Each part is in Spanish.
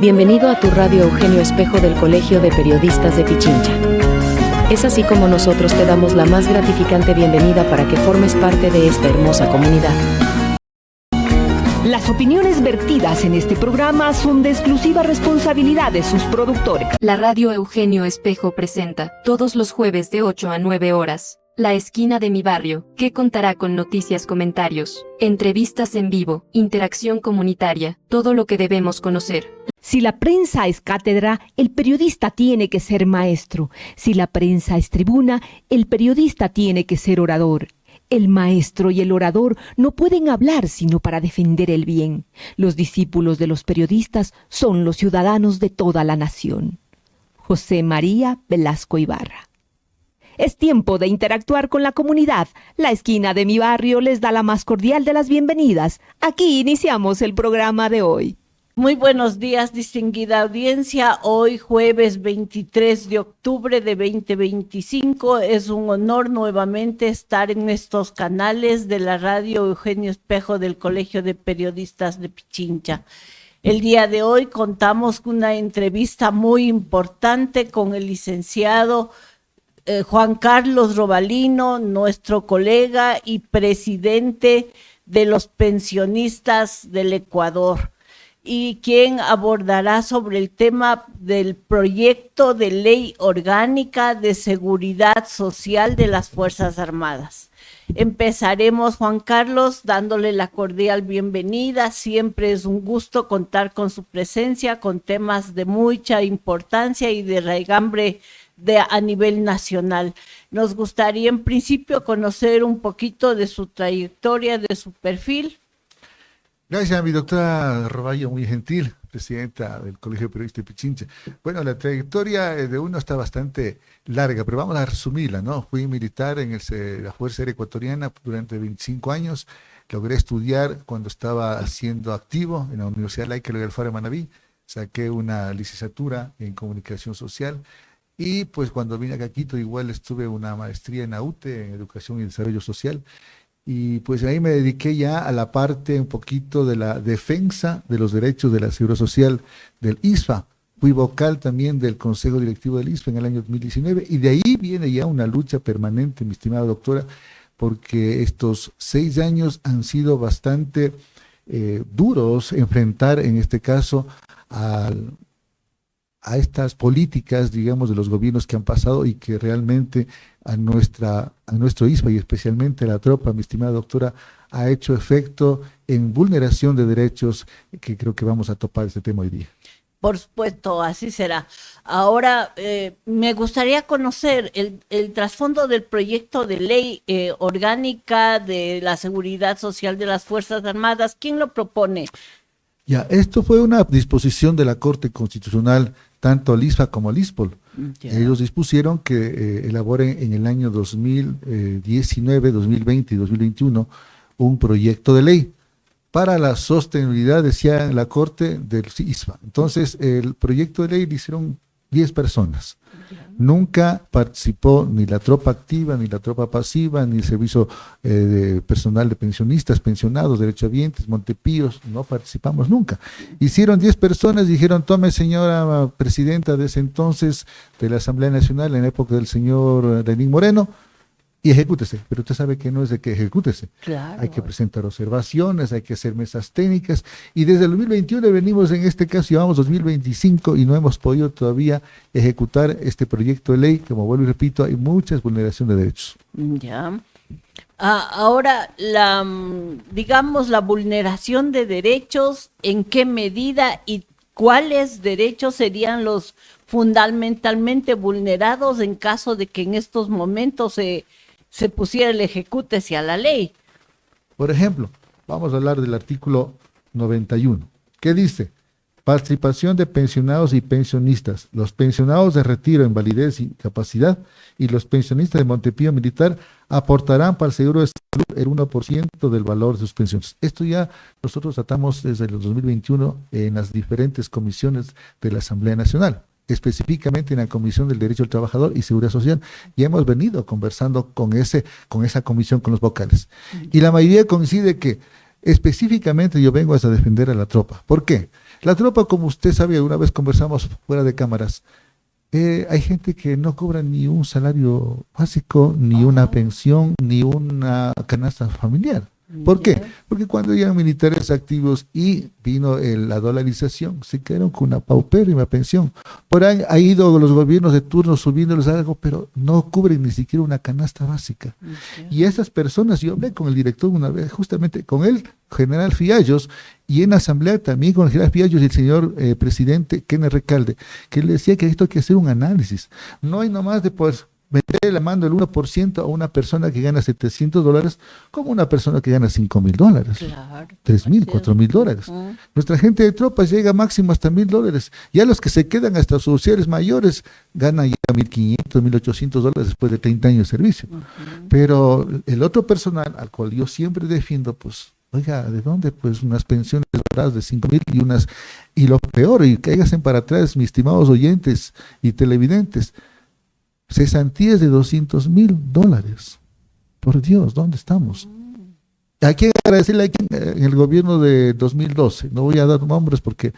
Bienvenido a tu radio Eugenio Espejo del Colegio de Periodistas de Pichincha. Es así como nosotros te damos la más gratificante bienvenida para que formes parte de esta hermosa comunidad. Las opiniones vertidas en este programa son de exclusiva responsabilidad de sus productores. La radio Eugenio Espejo presenta, todos los jueves de 8 a 9 horas, La Esquina de mi Barrio, que contará con noticias, comentarios, entrevistas en vivo, interacción comunitaria, todo lo que debemos conocer. Si la prensa es cátedra, el periodista tiene que ser maestro. Si la prensa es tribuna, el periodista tiene que ser orador. El maestro y el orador no pueden hablar sino para defender el bien. Los discípulos de los periodistas son los ciudadanos de toda la nación. José María Velasco Ibarra. Es tiempo de interactuar con la comunidad. La Esquina de mi Barrio les da la más cordial de las bienvenidas. Aquí iniciamos el programa de hoy. Muy buenos días, distinguida audiencia. Hoy, jueves 23 de octubre de 2025, es un honor nuevamente estar en estos canales de la radio Eugenio Espejo del Colegio de Periodistas de Pichincha. El día de hoy contamos con una entrevista muy importante con el licenciado Juan Carlos Robalino, nuestro colega y presidente de los pensionistas del Ecuador, y quien abordará sobre el tema del proyecto de ley orgánica de seguridad social de las Fuerzas Armadas. Empezaremos, Juan Carlos, dándole la cordial bienvenida. Siempre es un gusto contar con su presencia, con temas de mucha importancia y de raigambre a nivel nacional. Nos gustaría en principio conocer un poquito de su trayectoria, de su perfil. Gracias a mi doctora Roballo, muy gentil, presidenta del Colegio de Periodistas de Pichincha. Bueno, la trayectoria de uno está bastante larga, pero vamos a resumirla, ¿no? Fui militar en la Fuerza Aérea Ecuatoriana durante 25 años, logré estudiar cuando estaba siendo activo en la Universidad Laica Loyola Alfaro de Manabí, saqué una licenciatura en Comunicación Social y pues cuando vine acá a Quito igual estuve una maestría en AUTE, en Educación y Desarrollo Social. Y pues ahí me dediqué ya a la parte un poquito de la defensa de los derechos de la Seguridad Social del ISFA. Fui vocal también del Consejo Directivo del ISFA en el año 2019 y de ahí viene ya una lucha permanente, mi estimada doctora, porque estos 6 años han sido bastante duros enfrentar en este caso a estas políticas, digamos, de los gobiernos que han pasado y que realmente a nuestro ISFA y especialmente a la tropa, mi estimada doctora, ha hecho efecto en vulneración de derechos, que creo que vamos a topar este tema hoy día. Por supuesto, así será. Ahora, me gustaría conocer el trasfondo del proyecto de ley orgánica de la seguridad social de las Fuerzas Armadas. ¿Quién lo propone? Ya, esto fue una disposición de la Corte Constitucional, tanto al ISFA como al ISPOL. Ellos dispusieron que elaboren en el año 2019, 2020 y 2021 un proyecto de ley para la sostenibilidad, decía la Corte, del ISFA. Entonces, el proyecto de ley lo hicieron 10 personas. Nunca participó ni la tropa activa, ni la tropa pasiva, ni el servicio de personal de pensionistas, pensionados, derechohabientes, Montepíos, no participamos nunca. Hicieron 10 personas, dijeron, tome señora presidenta de ese entonces de la Asamblea Nacional, en la época del señor Lenín Moreno, y ejecútese, pero usted sabe que no es de que ejecútese. Claro. Hay que presentar observaciones, hay que hacer mesas técnicas, y desde el 2021 venimos, en este caso llevamos 2025 y no hemos podido todavía ejecutar este proyecto de ley. Como vuelvo y repito, hay muchas vulneraciones de derechos. Ya. Ahora, digamos, la vulneración de derechos, ¿en qué medida y cuáles derechos serían los fundamentalmente vulnerados en caso de que en estos momentos se pusiera el ejecútese a la ley? Por ejemplo, vamos a hablar del artículo 91. ¿Qué dice? Participación de pensionados y pensionistas. Los pensionados de retiro, invalidez y capacidad y los pensionistas de Montepío Militar aportarán para el seguro de salud el 1% del valor de sus pensiones. Esto ya nosotros tratamos desde el 2021 en las diferentes comisiones de la Asamblea Nacional, específicamente en la Comisión del Derecho del Trabajador y Seguridad Social, y hemos venido conversando con esa comisión, con los vocales. Y la mayoría coincide que específicamente yo vengo a defender a la tropa. ¿Por qué? La tropa, como usted sabe, una vez conversamos fuera de cámaras, hay gente que no cobra ni un salario básico, ni una pensión, ni una canasta familiar. ¿Por qué? Porque cuando eran militares activos y vino la dolarización, se quedaron con una paupérrima pensión. Por ahí ha ido los gobiernos de turno subiéndoles algo, pero no cubren ni siquiera una canasta básica. Y esas personas, yo hablé con el director una vez, justamente con el general Fiallos, y en asamblea también con el general Fiallos y el señor presidente Kenneth Recalde, que le decía que esto hay que hacer un análisis. No hay nomás de pues meter la mano el 1% a una persona que gana $700 como una persona que gana $5,000, Claro. 3,000, $4,000. Nuestra gente de tropas llega máximo hasta $1,000. Ya los que se quedan hasta sus oficiales mayores ganan ya $1,500, $1,800 después de 30 años de servicio. Pero el otro personal al cual yo siempre defiendo, pues, oiga, ¿de dónde? Pues unas pensiones doradas de 5,000 y lo peor, y cáiganse para atrás, mis estimados oyentes y televidentes, cesantías de $200,000. Por Dios, ¿dónde estamos? Hay que agradecerle a quien, en el gobierno de 2012, no voy a dar nombres porque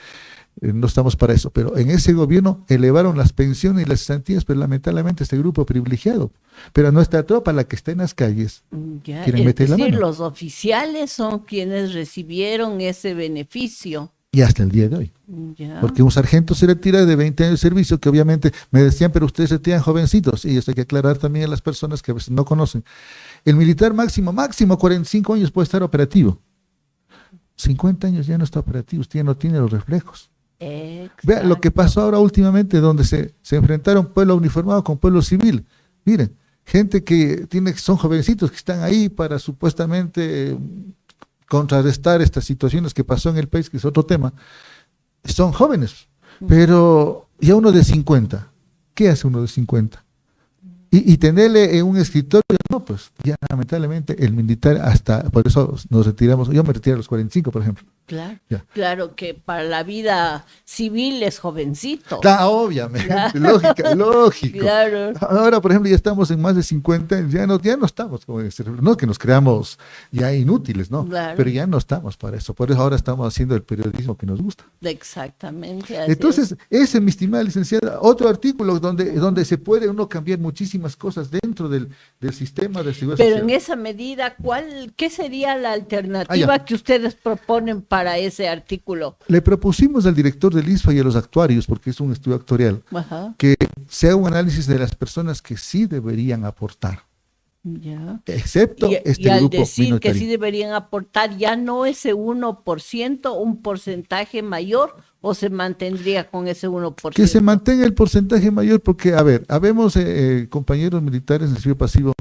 no estamos para eso, pero en ese gobierno elevaron las pensiones y las cesantías, pero lamentablemente este grupo privilegiado, pero nuestra tropa, la que está en las calles, quieren meter la mano. Los oficiales son quienes recibieron ese beneficio. Y hasta el día de hoy. Porque un sargento se retira de 20 años de servicio, que obviamente me decían, pero ustedes se retiran jovencitos. Y eso hay que aclarar también a las personas que a veces no conocen. El militar máximo 45 años puede estar operativo. 50 años ya no está operativo, usted ya no tiene los reflejos. Vea lo que pasó ahora últimamente, donde se enfrentaron pueblo uniformado con pueblo civil. Miren, gente que son jovencitos que están ahí para supuestamente contrarrestar estas situaciones que pasó en el país, que es otro tema. Son jóvenes, pero ya uno de 50, ¿qué hace uno de 50? Y tenerle en un escritorio, no, pues ya lamentablemente el militar hasta, por eso nos retiramos, yo me retiré a los 45, por ejemplo. Claro que para la vida civil es jovencito. Claro, obviamente, lógico. Claro. Ahora, por ejemplo, ya estamos en más de 50, ya no estamos, como no que nos creamos ya inútiles, ¿no? Claro. Pero ya no estamos para eso, por eso ahora estamos haciendo el periodismo que nos gusta. Exactamente. Entonces, ese, mi estimada licenciada, otro artículo donde se puede uno cambiar muchísimas cosas dentro del sistema de seguridad social. Pero en esa medida, ¿qué sería la alternativa que ustedes proponen para ese artículo? Le propusimos al director del ISFA y a los actuarios, porque es un estudio actuarial, que se haga un análisis de las personas que sí deberían aportar. Excepto este y al grupo decir minoritario. Que sí deberían aportar, ¿ya no ese 1%, un porcentaje mayor, o se mantendría con ese 1%? Que se mantenga el porcentaje mayor, porque, a ver, habemos compañeros militares en el servicio pasivo,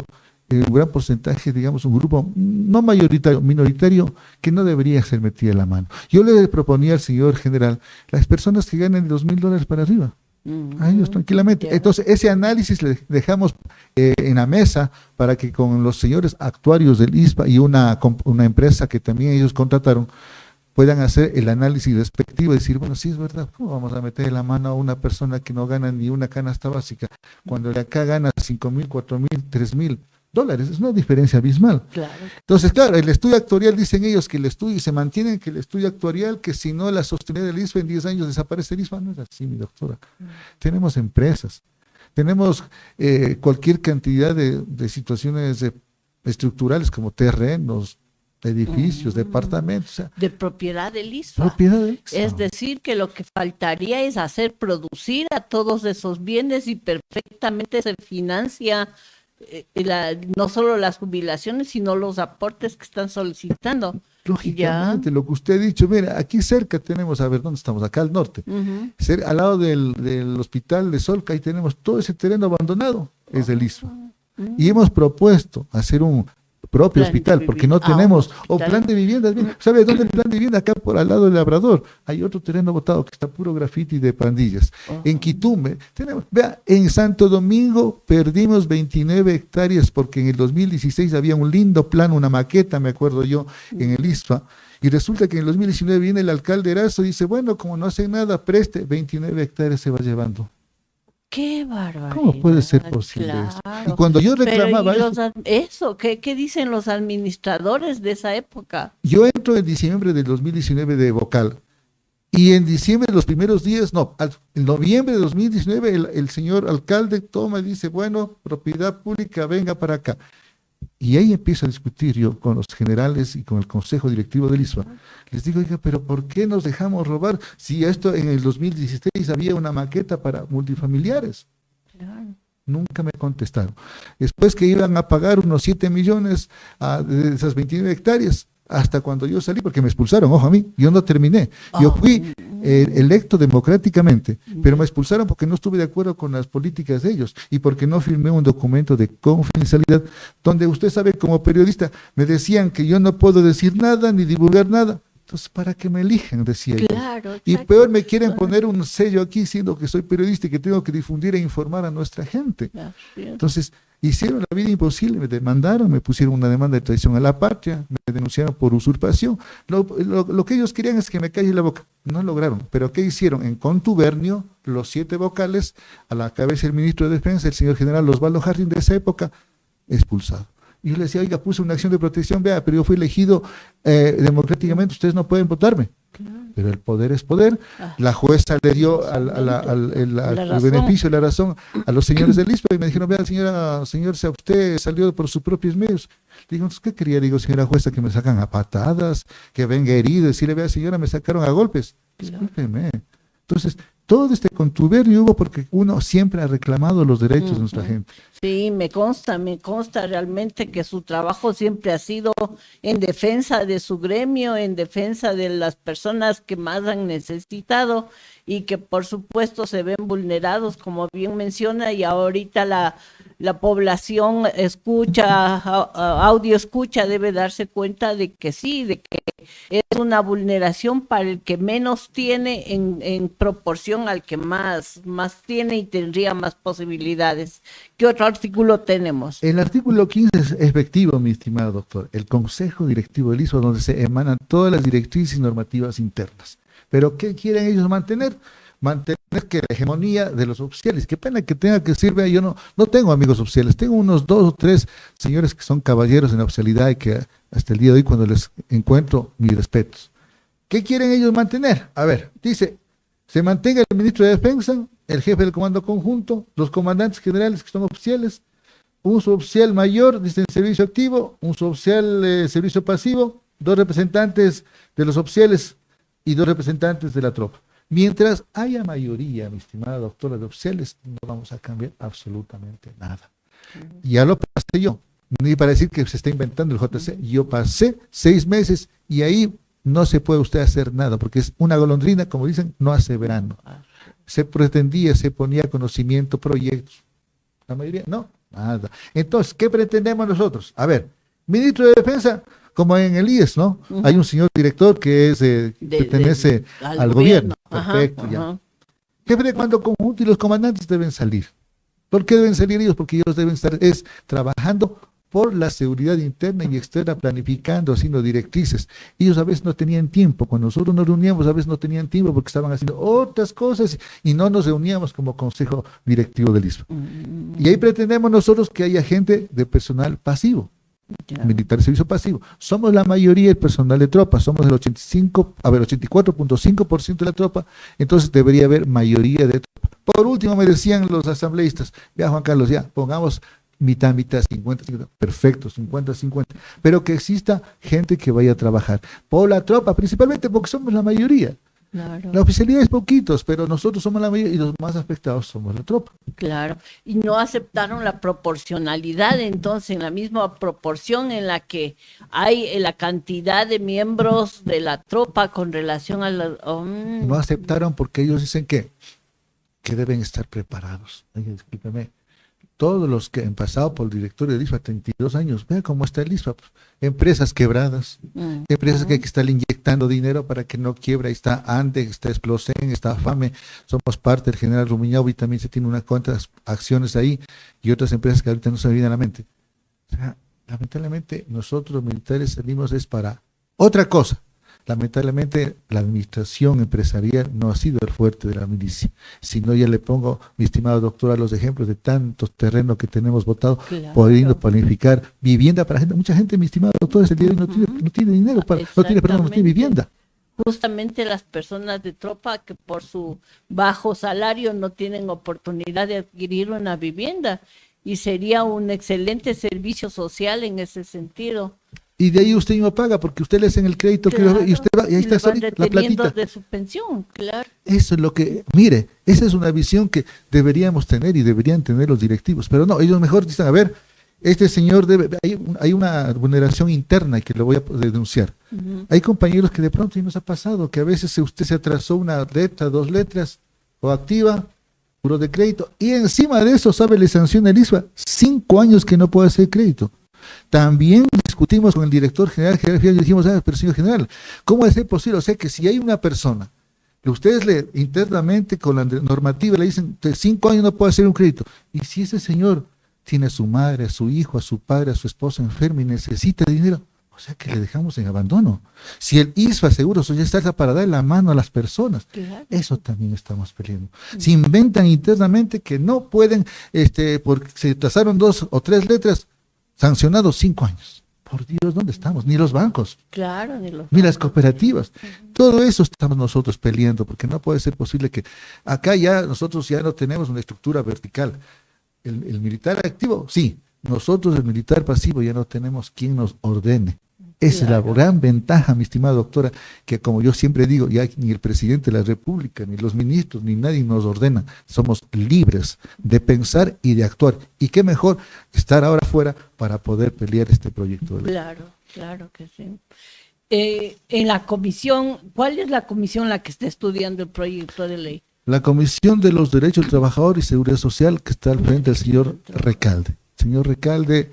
un gran porcentaje, digamos, un grupo no mayoritario, minoritario, que no debería ser metida la mano. Yo le proponía al señor general, las personas que ganen $2,000 para arriba, a ellos tranquilamente. Entonces, ese análisis le dejamos en la mesa para que con los señores actuarios del ISPA y una empresa que también ellos contrataron, puedan hacer el análisis respectivo y decir, bueno, sí es verdad, ¿cómo vamos a meter la mano a una persona que no gana ni una canasta básica, cuando de acá gana 5,000, 4,000, 3,000 dólares? Es una diferencia abismal. Claro. Entonces, claro, el estudio actuarial, dicen ellos que el estudio, y se mantienen que el estudio actuarial, que si no la sostenibilidad del ISFA en 10 años desaparece el ISFA, no es así, mi doctora. Tenemos empresas, tenemos cualquier cantidad de situaciones estructurales como terrenos, edificios, departamentos. O sea, de propiedad del ISFA. Es decir, que lo que faltaría es hacer producir a todos esos bienes y perfectamente se financia no solo las jubilaciones, sino los aportes que están solicitando. Lógicamente, lo que usted ha dicho, mira, aquí cerca tenemos, a ver, ¿dónde estamos? Acá al norte, al lado del hospital de Solca, ahí tenemos todo ese terreno abandonado, es del ISFA. Y hemos propuesto hacer un propio hospital, porque no tenemos, o plan de viviendas. ¿Sabe dónde el plan de vivienda? Acá por al lado del Labrador, hay otro terreno botado que está puro grafiti de pandillas. En Quitumbe, tenemos, vea, en Santo Domingo perdimos 29 hectáreas, porque en el 2016 había un lindo plan, una maqueta, me acuerdo yo, en el ISFA, y resulta que en el 2019 viene el alcalde Erazo y dice, bueno, como no hacen nada, preste, 29 hectáreas se va llevando. ¡Qué barbaridad! ¿Cómo puede ser posible eso? Y cuando yo reclamaba ¿qué dicen los administradores de esa época? Yo entro en diciembre del 2019 de vocal Y en diciembre, los primeros días, no, en noviembre de 2019, el señor alcalde toma y dice, bueno, propiedad pública, venga para acá. Y ahí empiezo a discutir yo con los generales y con el consejo directivo del ISPA. Les digo, oiga, pero ¿por qué nos dejamos robar si esto en el 2016 había una maqueta para multifamiliares? Claro. Nunca me contestaron. Después que iban a pagar unos 7 millones de esas 29 hectáreas, hasta cuando yo salí, porque me expulsaron, ojo a mí, yo no terminé. Yo fui electo democráticamente, pero me expulsaron porque no estuve de acuerdo con las políticas de ellos y porque no firmé un documento de confidencialidad donde usted sabe, como periodista, me decían que yo no puedo decir nada ni divulgar nada. Entonces, ¿para qué me eligen? Decía yo. Claro, Y exacto. peor, me quieren poner un sello aquí diciendo que soy periodista y que tengo que difundir e informar a nuestra gente. Claro, sí. Entonces, hicieron la vida imposible, me demandaron, me pusieron una demanda de traición a la patria, me denunciaron por usurpación. Lo que ellos querían es que me calle la boca. No lograron. ¿Pero qué hicieron? En contubernio, los 7 vocales, a la cabeza del ministro de Defensa, el señor general Osvaldo Jardín de esa época, expulsado. Y yo le decía, oiga, puse una acción de protección, vea, pero yo fui elegido democráticamente, ustedes no pueden votarme. Pero el poder es poder. La jueza le dio el beneficio, la razón a los señores del ISPA y me dijeron, vea, señor, si usted salió por sus propios medios. Digo, entonces, ¿qué quería? Digo, señora jueza, que me sacan a patadas, que venga herido, decirle, vea, señora, me sacaron a golpes. Discúlpeme. Entonces, todo este contubernio hubo porque uno siempre ha reclamado los derechos de nuestra gente. Sí, me consta realmente que su trabajo siempre ha sido en defensa de su gremio, en defensa de las personas que más han necesitado y que por supuesto se ven vulnerados, como bien menciona, y ahorita la población escucha, audio escucha, debe darse cuenta de que sí, de que es una vulneración para el que menos tiene en proporción al que más tiene y tendría más posibilidades. ¿Qué otro artículo tenemos? El artículo 15 es efectivo, mi estimado doctor. El Consejo Directivo del ISPA, donde se emanan todas las directrices normativas internas. ¿Pero qué quieren ellos mantener? Mantener que la hegemonía de los oficiales. Qué pena que tenga que decir, vea, yo no tengo amigos oficiales, tengo unos 2 o 3 señores que son caballeros en la oficialidad y que hasta el día de hoy cuando les encuentro, mis respetos. ¿Qué quieren ellos mantener? A ver, dice, se mantenga el ministro de Defensa, el jefe del comando conjunto, los comandantes generales que son oficiales, un suboficial mayor, dice, en servicio activo, un suboficial servicio pasivo, 2 representantes de los oficiales y 2 representantes de la tropa. Mientras haya mayoría, mi estimada doctora, de oficiales, no vamos a cambiar absolutamente nada. Ya lo pasé yo, ni para decir que se está inventando el JC, yo pasé 6 meses y ahí no se puede usted hacer nada, porque es una golondrina, como dicen, no hace verano. Se pretendía, se ponía conocimiento, proyectos. La mayoría, no, nada. Entonces, ¿qué pretendemos nosotros? A ver, ministro de Defensa, como en el IES, ¿no? Hay un señor director que es pertenece al gobierno. Perfecto, ya. Jefe de comando conjunto y los comandantes deben salir. ¿Por qué deben salir ellos? Porque ellos deben estar trabajando por la seguridad interna y externa, planificando, haciendo directrices. Ellos a veces no tenían tiempo. Cuando nosotros nos reuníamos, a veces no tenían tiempo porque estaban haciendo otras cosas y no nos reuníamos como consejo directivo del ISPA. Y ahí pretendemos nosotros que haya gente de personal pasivo. Militar de servicio pasivo. Somos la mayoría del personal de tropa, somos el 84.5% de la tropa, entonces debería haber mayoría de tropa. Por último, me decían los asambleístas, ya Juan Carlos, ya pongamos mitad, 50, perfecto, 50, pero que exista gente que vaya a trabajar por la tropa, principalmente porque somos la mayoría. Claro. La oficialidad es poquitos, pero nosotros somos la mayoría y los más afectados somos la tropa. Claro, y no aceptaron la proporcionalidad, entonces en la misma proporción en la que hay la cantidad de miembros de la tropa con relación a la... No aceptaron porque ellos dicen que deben estar preparados. Oye, discúlpeme, todos los que han pasado por el directorio del ISPA 32 años, vean cómo está el ISPA, pues, empresas quebradas, empresas que hay que estar inyectando dinero para que no quiebra, ahí está ANDE, está Explosen, está FAME, somos parte del general Rumiñahui, también se tiene unas cuantas acciones ahí, y otras empresas que ahorita no se me vienen a la mente. O sea, lamentablemente nosotros los militares salimos es para otra cosa. Lamentablemente la administración empresarial no ha sido el fuerte de la milicia. Si no, ya le pongo, mi estimado doctor, a los ejemplos de tantos terrenos que tenemos votados, Claro. pudiendo planificar vivienda para gente. Mucha gente, mi estimado doctor, el día de hoy no tiene dinero, no tiene vivienda. justamente las personas de tropa que por su bajo salario no tienen oportunidad de adquirir una vivienda y sería un excelente servicio social en ese sentido. Y de ahí usted mismo paga, porque usted le hacen el crédito Claro, y usted va, y ahí está le van solita, la reteniendo platita. de su pensión, claro. Eso es lo que, mire, esa es una visión que deberíamos tener y deberían tener los directivos, pero no, ellos mejor dicen, a ver, este señor debe, hay una vulneración interna que lo voy a denunciar. Hay compañeros que de pronto y nos ha pasado, que a veces usted se atrasó una letra, 2 letras, o activa, puro de crédito, y encima de eso, ¿sabe? Le sanciona el ISVA, 5 años que no puede hacer crédito. También discutimos con el director general y dijimos, pero señor general, ¿cómo es posible? O sea, que si hay una persona que ustedes le internamente con la normativa le dicen, de 5 años no puede hacer un crédito, y si ese señor tiene a su madre, a su hijo, a su padre, a su esposa enferma y necesita dinero, o sea que le dejamos en abandono. Si el ISVA seguro ya está para dar la mano a las personas, Claro. eso también estamos peleando. Se inventan internamente que no pueden, porque se trazaron 2 o 3 letras, sancionados 5 años. Por Dios, ¿dónde estamos? Ni los bancos, Claro, ni las cooperativas. Todo eso estamos nosotros peleando, porque no puede ser posible que acá ya nosotros ya no tenemos una estructura vertical. El militar activo, sí. Nosotros, el militar pasivo, ya no tenemos quien nos ordene. Esa es la gran ventaja, mi estimada doctora, que como yo siempre digo, ya ni el presidente de la República, ni los ministros, ni nadie nos ordena. Somos libres de pensar y de actuar. Y qué mejor estar ahora afuera para poder pelear este proyecto de ley. Claro, claro que sí. En la comisión, ¿cuál es la comisión la que está estudiando el proyecto de ley? La Comisión de los Derechos del Trabajador y Seguridad Social, que está al frente del señor Recalde. Señor Recalde,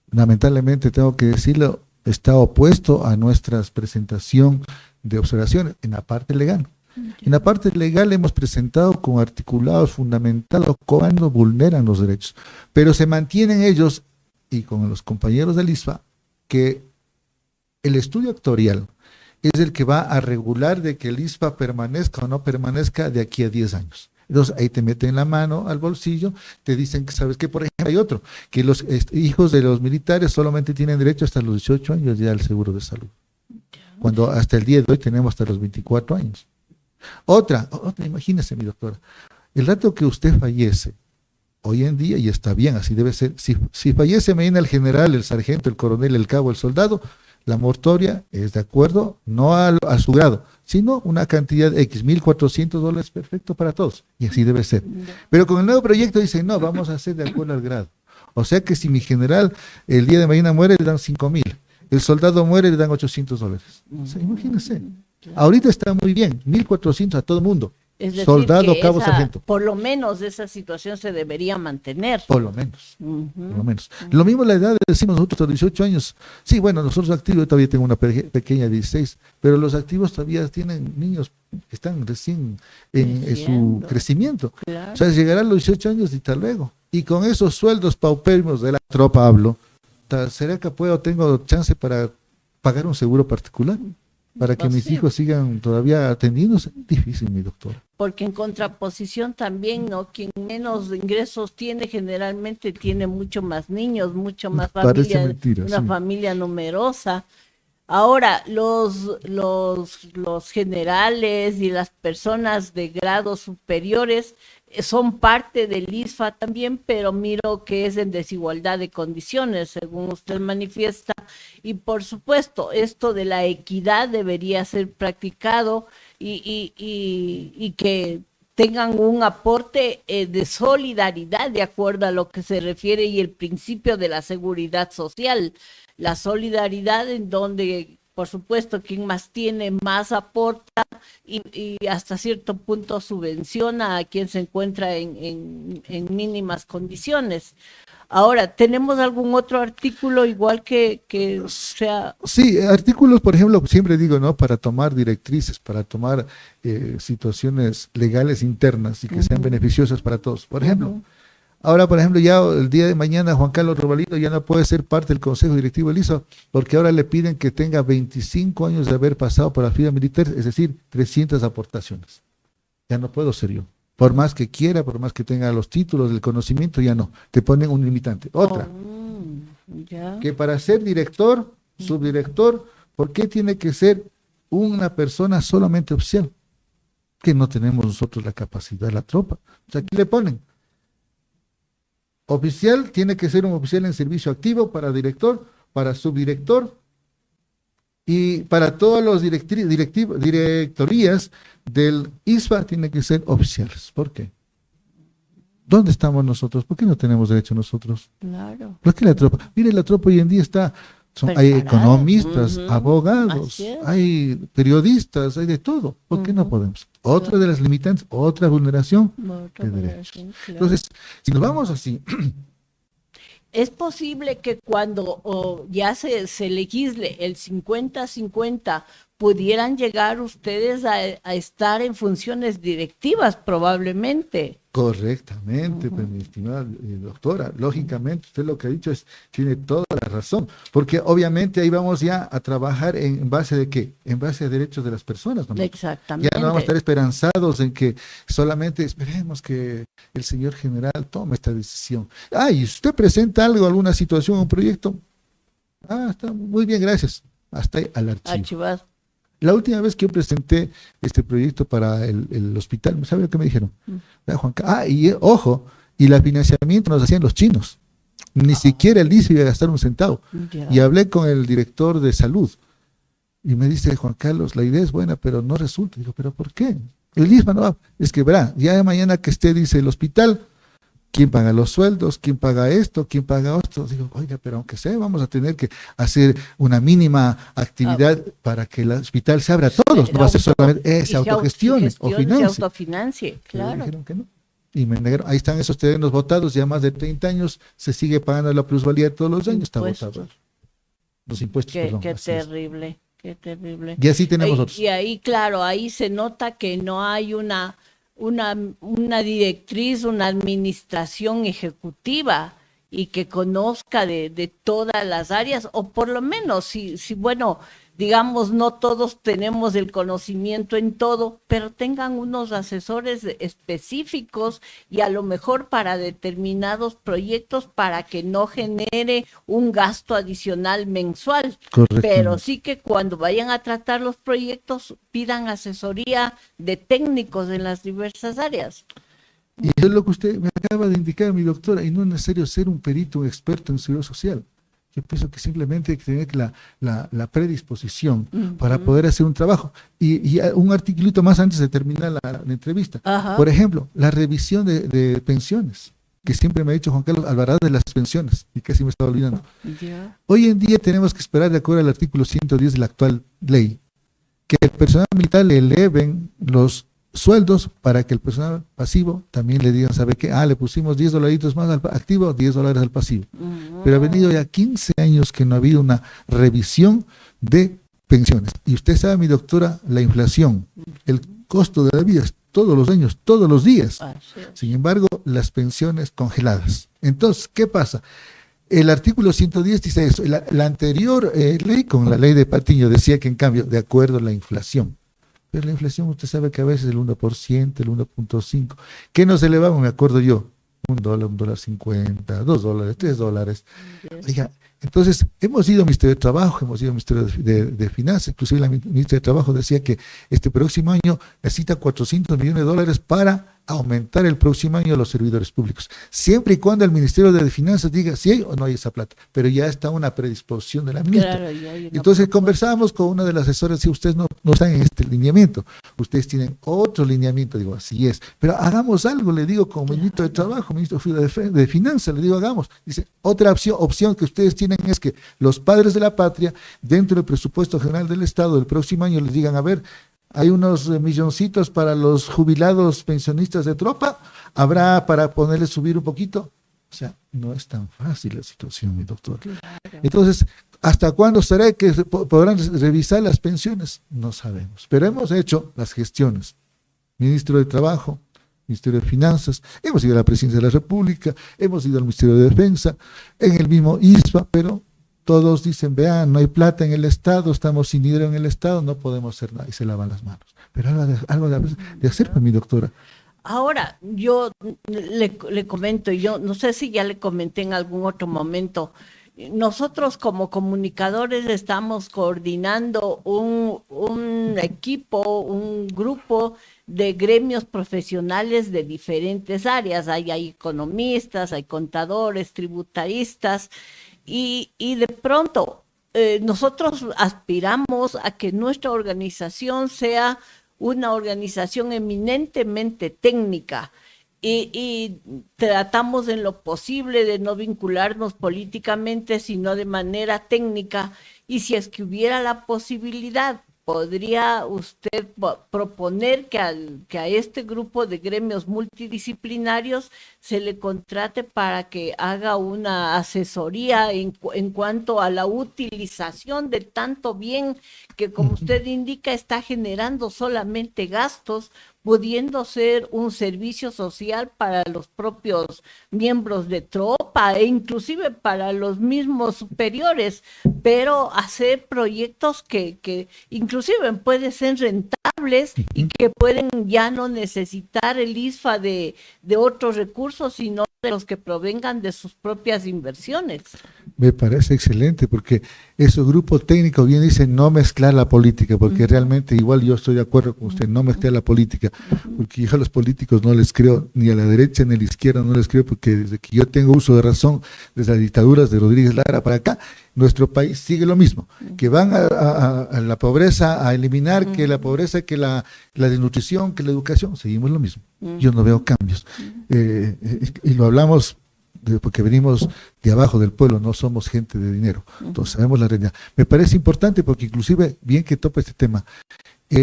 lamentablemente tengo que decirlo, está opuesto a nuestra presentación de observaciones en la parte legal. En la parte legal hemos presentado con articulados fundamentados cuando vulneran los derechos, pero se mantienen ellos y con los compañeros del ISVA que el estudio actuarial es el que va a regular de que el ISVA permanezca o no permanezca de aquí a 10 años. Entonces ahí te meten la mano al bolsillo, te dicen que sabes que, por ejemplo, hay otro, que los hijos de los militares solamente tienen derecho hasta los 18 años ya al seguro de salud, cuando hasta el día de hoy tenemos hasta los 24 años. Otra, imagínese, mi doctora, el rato que usted fallece, hoy en día, y está bien, así debe ser, si fallece mañana el general, el sargento, el coronel, el cabo, el soldado, la mortoria es de acuerdo, no a su grado, sino una cantidad de X, $1,400, perfecto para todos, y así debe ser. Pero con el nuevo proyecto dicen, no, vamos a hacer de acuerdo al grado. O sea que si mi general el día de mañana muere, le dan 5,000, el soldado muere, le dan $800. O sea, imagínense, ahorita está muy bien, 1,400 a todo el mundo. Es decir, Soldado, que cabo, sargento. por lo menos esa situación se debería mantener. Por lo menos. Por lo menos. Lo mismo la edad, decimos nosotros, a los 18 años. Sí, bueno, nosotros activos, yo todavía tengo una pequeña de 16, pero los activos todavía tienen niños que están recién en su crecimiento. Claro. O sea, llegarán los 18 años y tal luego. Y con esos sueldos paupérrimos de la tropa hablo, ¿será que tengo chance para pagar un seguro particular? Para que mis hijos sigan todavía atendiéndose. Difícil, mi doctora. Porque en contraposición también, ¿no? Quien menos ingresos tiene generalmente tiene mucho más niños, mucho más familia, mentira, una sí. familia numerosa. Ahora, los generales y las personas de grados superiores son parte del ISVA también, pero miro que es en desigualdad de condiciones, según usted manifiesta. Y por supuesto, esto de la equidad debería ser practicado y que tengan un aporte de solidaridad de acuerdo a lo que se refiere y el principio de la seguridad social. La solidaridad en donde, por supuesto, quien más tiene, más aporta y hasta cierto punto subvenciona a quien se encuentra en mínimas condiciones. Ahora, ¿tenemos algún otro artículo igual que sea? Sí, artículos, por ejemplo, siempre digo, ¿no? Para tomar directrices, para tomar situaciones legales internas y que sean beneficiosas para todos. Por ejemplo, ahora, por ejemplo, ya el día de mañana Juan Carlos Robalito ya no puede ser parte del Consejo Directivo del ISVA porque ahora le piden que tenga 25 años de haber pasado por la fila militar, es decir, 300 aportaciones. Ya no puedo ser yo. Por más que quiera, por más que tenga los títulos, el conocimiento, ya no. Te ponen un limitante. Otra, Ya. que para ser director, subdirector, ¿por qué tiene que ser una persona solamente oficial, que no tenemos nosotros la capacidad, la tropa. O sea, aquí le ponen, oficial tiene que ser un oficial en servicio activo para director, para subdirector y para todos los directorías del ISFA tienen que ser oficiales. ¿Por qué? ¿Dónde estamos nosotros? ¿Por qué no tenemos derecho nosotros? Claro. ¿Por qué la tropa? Mire, la tropa hoy en día está, hay economistas, abogados, hay periodistas, hay de todo. ¿Por qué no podemos? Otra de las limitantes, otra vulneración de derechos. Claro. Entonces, si nos vamos así, ¿Es posible que cuando ya se legisle el 50-50 pudieran llegar ustedes a estar en funciones directivas probablemente? correctamente, pues, mi estimada doctora, lógicamente usted lo que ha dicho tiene toda la razón, porque obviamente ahí vamos ya a trabajar en base de qué, en base a derechos de las personas, ¿no? Exactamente. Ya no vamos a estar esperanzados en que solamente esperemos que el señor general tome esta decisión. Y usted presenta algo, alguna situación, un proyecto, está muy bien, gracias, hasta ahí al archivo. Archivado. La última vez que yo presenté este proyecto para el hospital, ¿sabe lo que me dijeron? Juan, ojo, y el financiamiento nos hacían los chinos. Ni siquiera el ISFE iba a gastar un centavo. Ya. Y hablé con el director de salud. Y me dice, Juan Carlos, la idea es buena, pero no resulta. Digo, ¿pero por qué? El ISFE no va. Es que verá, ya de mañana que esté, dice el hospital, ¿quién paga los sueldos? ¿Quién paga esto? ¿Quién paga esto? Digo, oiga, pero aunque sea, vamos a tener que hacer una mínima actividad para que el hospital se abra a todos. No va a ser solamente se autogestione o financie. Se autofinancie, Pero claro. dijeron que no. Y me negaron, ahí están esos terrenos votados, ya más de 30 años, se sigue pagando la plusvalía todos los años, está Impuestos. votado. Los impuestos, Qué perdón. así es. terrible, qué terrible. Y así tenemos otros. Y ahí, claro, ahí se nota que no hay una directriz, una administración ejecutiva y que conozca de todas las áreas, o por lo menos, si bueno, digamos, no todos tenemos el conocimiento en todo, pero tengan unos asesores específicos y a lo mejor para determinados proyectos para que no genere un gasto adicional mensual. Correcto. Pero sí que cuando vayan a tratar los proyectos pidan asesoría de técnicos en las diversas áreas. Y eso es lo que usted me acaba de indicar, mi doctora, y no es necesario ser un perito, un experto en seguridad social. Yo pienso que simplemente hay que tener la predisposición para poder hacer un trabajo. Y un articulito más antes de terminar la entrevista. Ajá. Por ejemplo, la revisión de pensiones, que siempre me ha dicho Juan Carlos Alvarado de las pensiones, y casi me estaba olvidando. Ya. Hoy en día tenemos que esperar, de acuerdo al artículo 110 de la actual ley, que el personal militar le eleven los sueldos para que el personal pasivo también le digan, ¿sabe qué? Le pusimos $10 más al activo, $10 al pasivo. Pero ha venido ya 15 años que no ha habido una revisión de pensiones. Y usted sabe, mi doctora, la inflación, el costo de la vida es todos los años, todos los días. Así es. Sin embargo, las pensiones congeladas. Entonces, ¿qué pasa? El artículo 110 dice eso. La anterior ley, con la ley de Patiño, decía que en cambio, de acuerdo a la inflación. Pero la inflación, usted sabe que a veces el 1%, el 1.5%, ¿qué nos elevamos? Me acuerdo yo, $1, $1.50, $2, $3. Oiga, entonces, hemos ido al Ministerio de Trabajo, hemos ido al Ministerio de Finanzas, inclusive la ministra de Trabajo decía que este próximo año necesita $400 millones para aumentar el próximo año los servidores públicos, siempre y cuando el Ministerio de Finanzas diga si hay o no hay esa plata, pero ya está una predisposición de la ministra. Claro, ya hay una Entonces propuesta. conversábamos con una de las asesoras, si ustedes no están en este lineamiento, ustedes tienen otro lineamiento, digo, así es, pero hagamos algo, le digo, como ministro de Trabajo, ministro de Finanzas, le digo, hagamos. Dice, otra opción que ustedes tienen es que los padres de la patria, dentro del presupuesto general del Estado del próximo año, les digan, a ver, hay unos milloncitos para los jubilados pensionistas de tropa, habrá para ponerles subir un poquito. O sea, no es tan fácil la situación, mi doctor. Claro. Entonces, ¿hasta cuándo será que podrán revisar las pensiones? No sabemos, pero hemos hecho las gestiones. Ministro de Trabajo, Ministerio de Finanzas, hemos ido a la Presidencia de la República, hemos ido al Ministerio de Defensa, en el mismo ISFA, pero todos dicen, vean, no hay plata en el Estado, estamos sin dinero en el Estado, no podemos hacer nada, y se lavan las manos. Pero algo de hacer, pues, mi doctora. Ahora, yo le comento, yo no sé si ya le comenté en algún otro momento, nosotros como comunicadores estamos coordinando un equipo, un grupo de gremios profesionales de diferentes áreas. Hay economistas, hay contadores, tributaristas, y de pronto nosotros aspiramos a que nuestra organización sea una organización eminentemente técnica. Y tratamos en lo posible de no vincularnos políticamente, sino de manera técnica. Y si es que hubiera la posibilidad, ¿podría usted proponer que a este grupo de gremios multidisciplinarios se le contrate para que haga una asesoría en cuanto a la utilización de tanto bien que, como usted indica, está generando solamente gastos, pudiendo ser un servicio social para los propios miembros de tropa e inclusive para los mismos superiores, pero hacer proyectos que inclusive pueden ser rentables y que pueden ya no necesitar el ISFA de otros recursos, sino de los que provengan de sus propias inversiones? Me parece excelente, porque ese grupo técnico bien dice no mezclar la política, porque realmente igual yo estoy de acuerdo con usted, no mezclar la política, porque yo a los políticos no les creo, ni a la derecha ni a la izquierda no les creo, porque desde que yo tengo uso de razón, desde las dictaduras de Rodríguez Lara para acá, nuestro país sigue lo mismo, que van a la pobreza a eliminar, que la pobreza, que la desnutrición, que la educación, seguimos lo mismo. Yo no veo cambios. Y lo hablamos porque venimos de abajo del pueblo, no somos gente de dinero, entonces sabemos la realidad. Me parece importante porque inclusive, bien que topa este tema,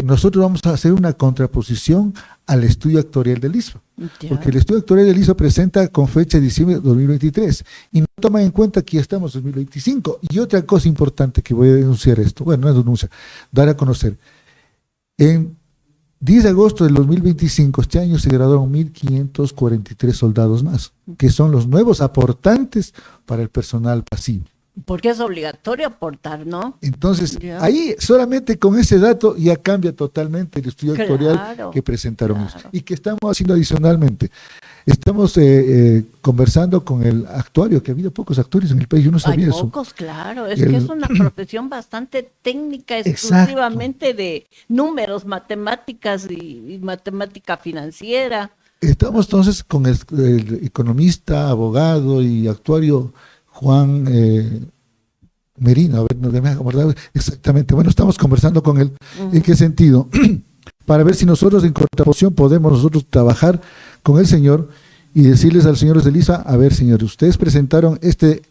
nosotros vamos a hacer una contraposición al estudio actuarial del ISFA, porque el estudio actuarial del ISFA presenta con fecha de diciembre de 2023 y no toma en cuenta que ya estamos en 2025. Y otra cosa importante que voy a denunciar esto, bueno, no es denuncia, dar a conocer, en 10 de agosto del 2025, este año se graduaron 1.543 soldados más, que son los nuevos aportantes para el personal pasivo. Porque es obligatorio aportar, ¿no? Entonces, ahí solamente con ese dato ya cambia totalmente el estudio actuarial que presentaron ellos. Y que estamos haciendo adicionalmente. Estamos conversando con el actuario, que ha habido pocos actuarios en el país, yo no sabía eso. Hay pocos, claro, que es una profesión bastante técnica, exclusivamente de números, matemáticas y matemática financiera. Estamos entonces con el economista, abogado y actuario Juan Merino, a ver, no me acordar exactamente. Bueno, estamos conversando con él. ¿En qué sentido? Para ver si nosotros en contraposición podemos nosotros trabajar con el señor y decirles a los señores del ISFA, a ver, señores, ustedes presentaron este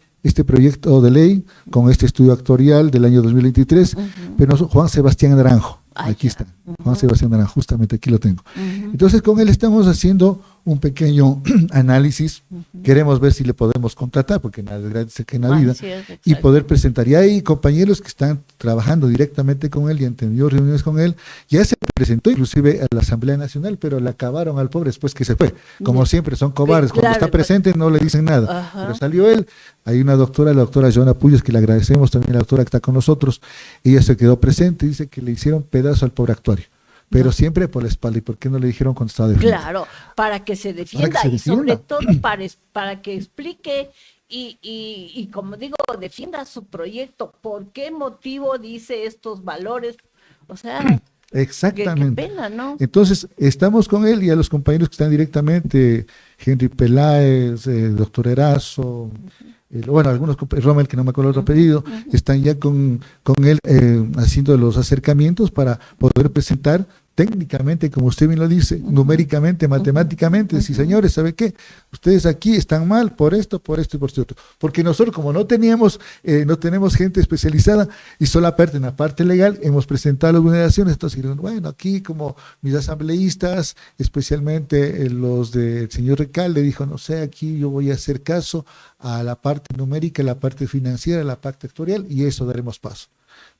proyecto de ley con este estudio actuarial del año 2023, pero Juan Sebastián Naranjo, aquí está, Juan Sebastián Naranjo, justamente aquí lo tengo. Entonces con él estamos haciendo un pequeño análisis, queremos ver si le podemos contratar, porque nada es gratis aquí en la vida, y poder presentar. Y hay compañeros que están trabajando directamente con él y han tenido reuniones con él, ya se presentó inclusive a la Asamblea Nacional, pero le acabaron al pobre después que se fue. Como siempre, son cobardes, cuando está presente no le dicen nada, pero salió él. Hay una doctora, la doctora Joana Puyas, que le agradecemos también, la doctora que está con nosotros, ella se quedó presente y dice que le hicieron pedazo al pobre actuario. Pero siempre por la espalda. ¿Y por qué no le dijeron cuando estaba de frente? Claro, para que se defienda y sobre todo para que explique y como digo, defienda su proyecto. ¿Por qué motivo dice estos valores? O sea, exactamente. Qué pena, ¿no? Entonces, estamos con él y a los compañeros que están directamente, Henry Peláez, doctor Erazo, bueno, algunos, Rommel, que no me acuerdo el otro apellido, están ya con él haciendo los acercamientos para poder presentar técnicamente, como usted bien lo dice, numéricamente, matemáticamente, decir, señores, ¿sabe qué? Ustedes aquí están mal por esto y por esto otro. Porque nosotros, como no tenemos gente especializada y solo aparte en la parte legal, hemos presentado las vulneraciones, entonces dijeron, bueno, aquí como mis asambleístas, especialmente los del señor Recalde, dijo, no sé, aquí yo voy a hacer caso a la parte numérica, la parte financiera, la parte actuarial, y eso daremos paso.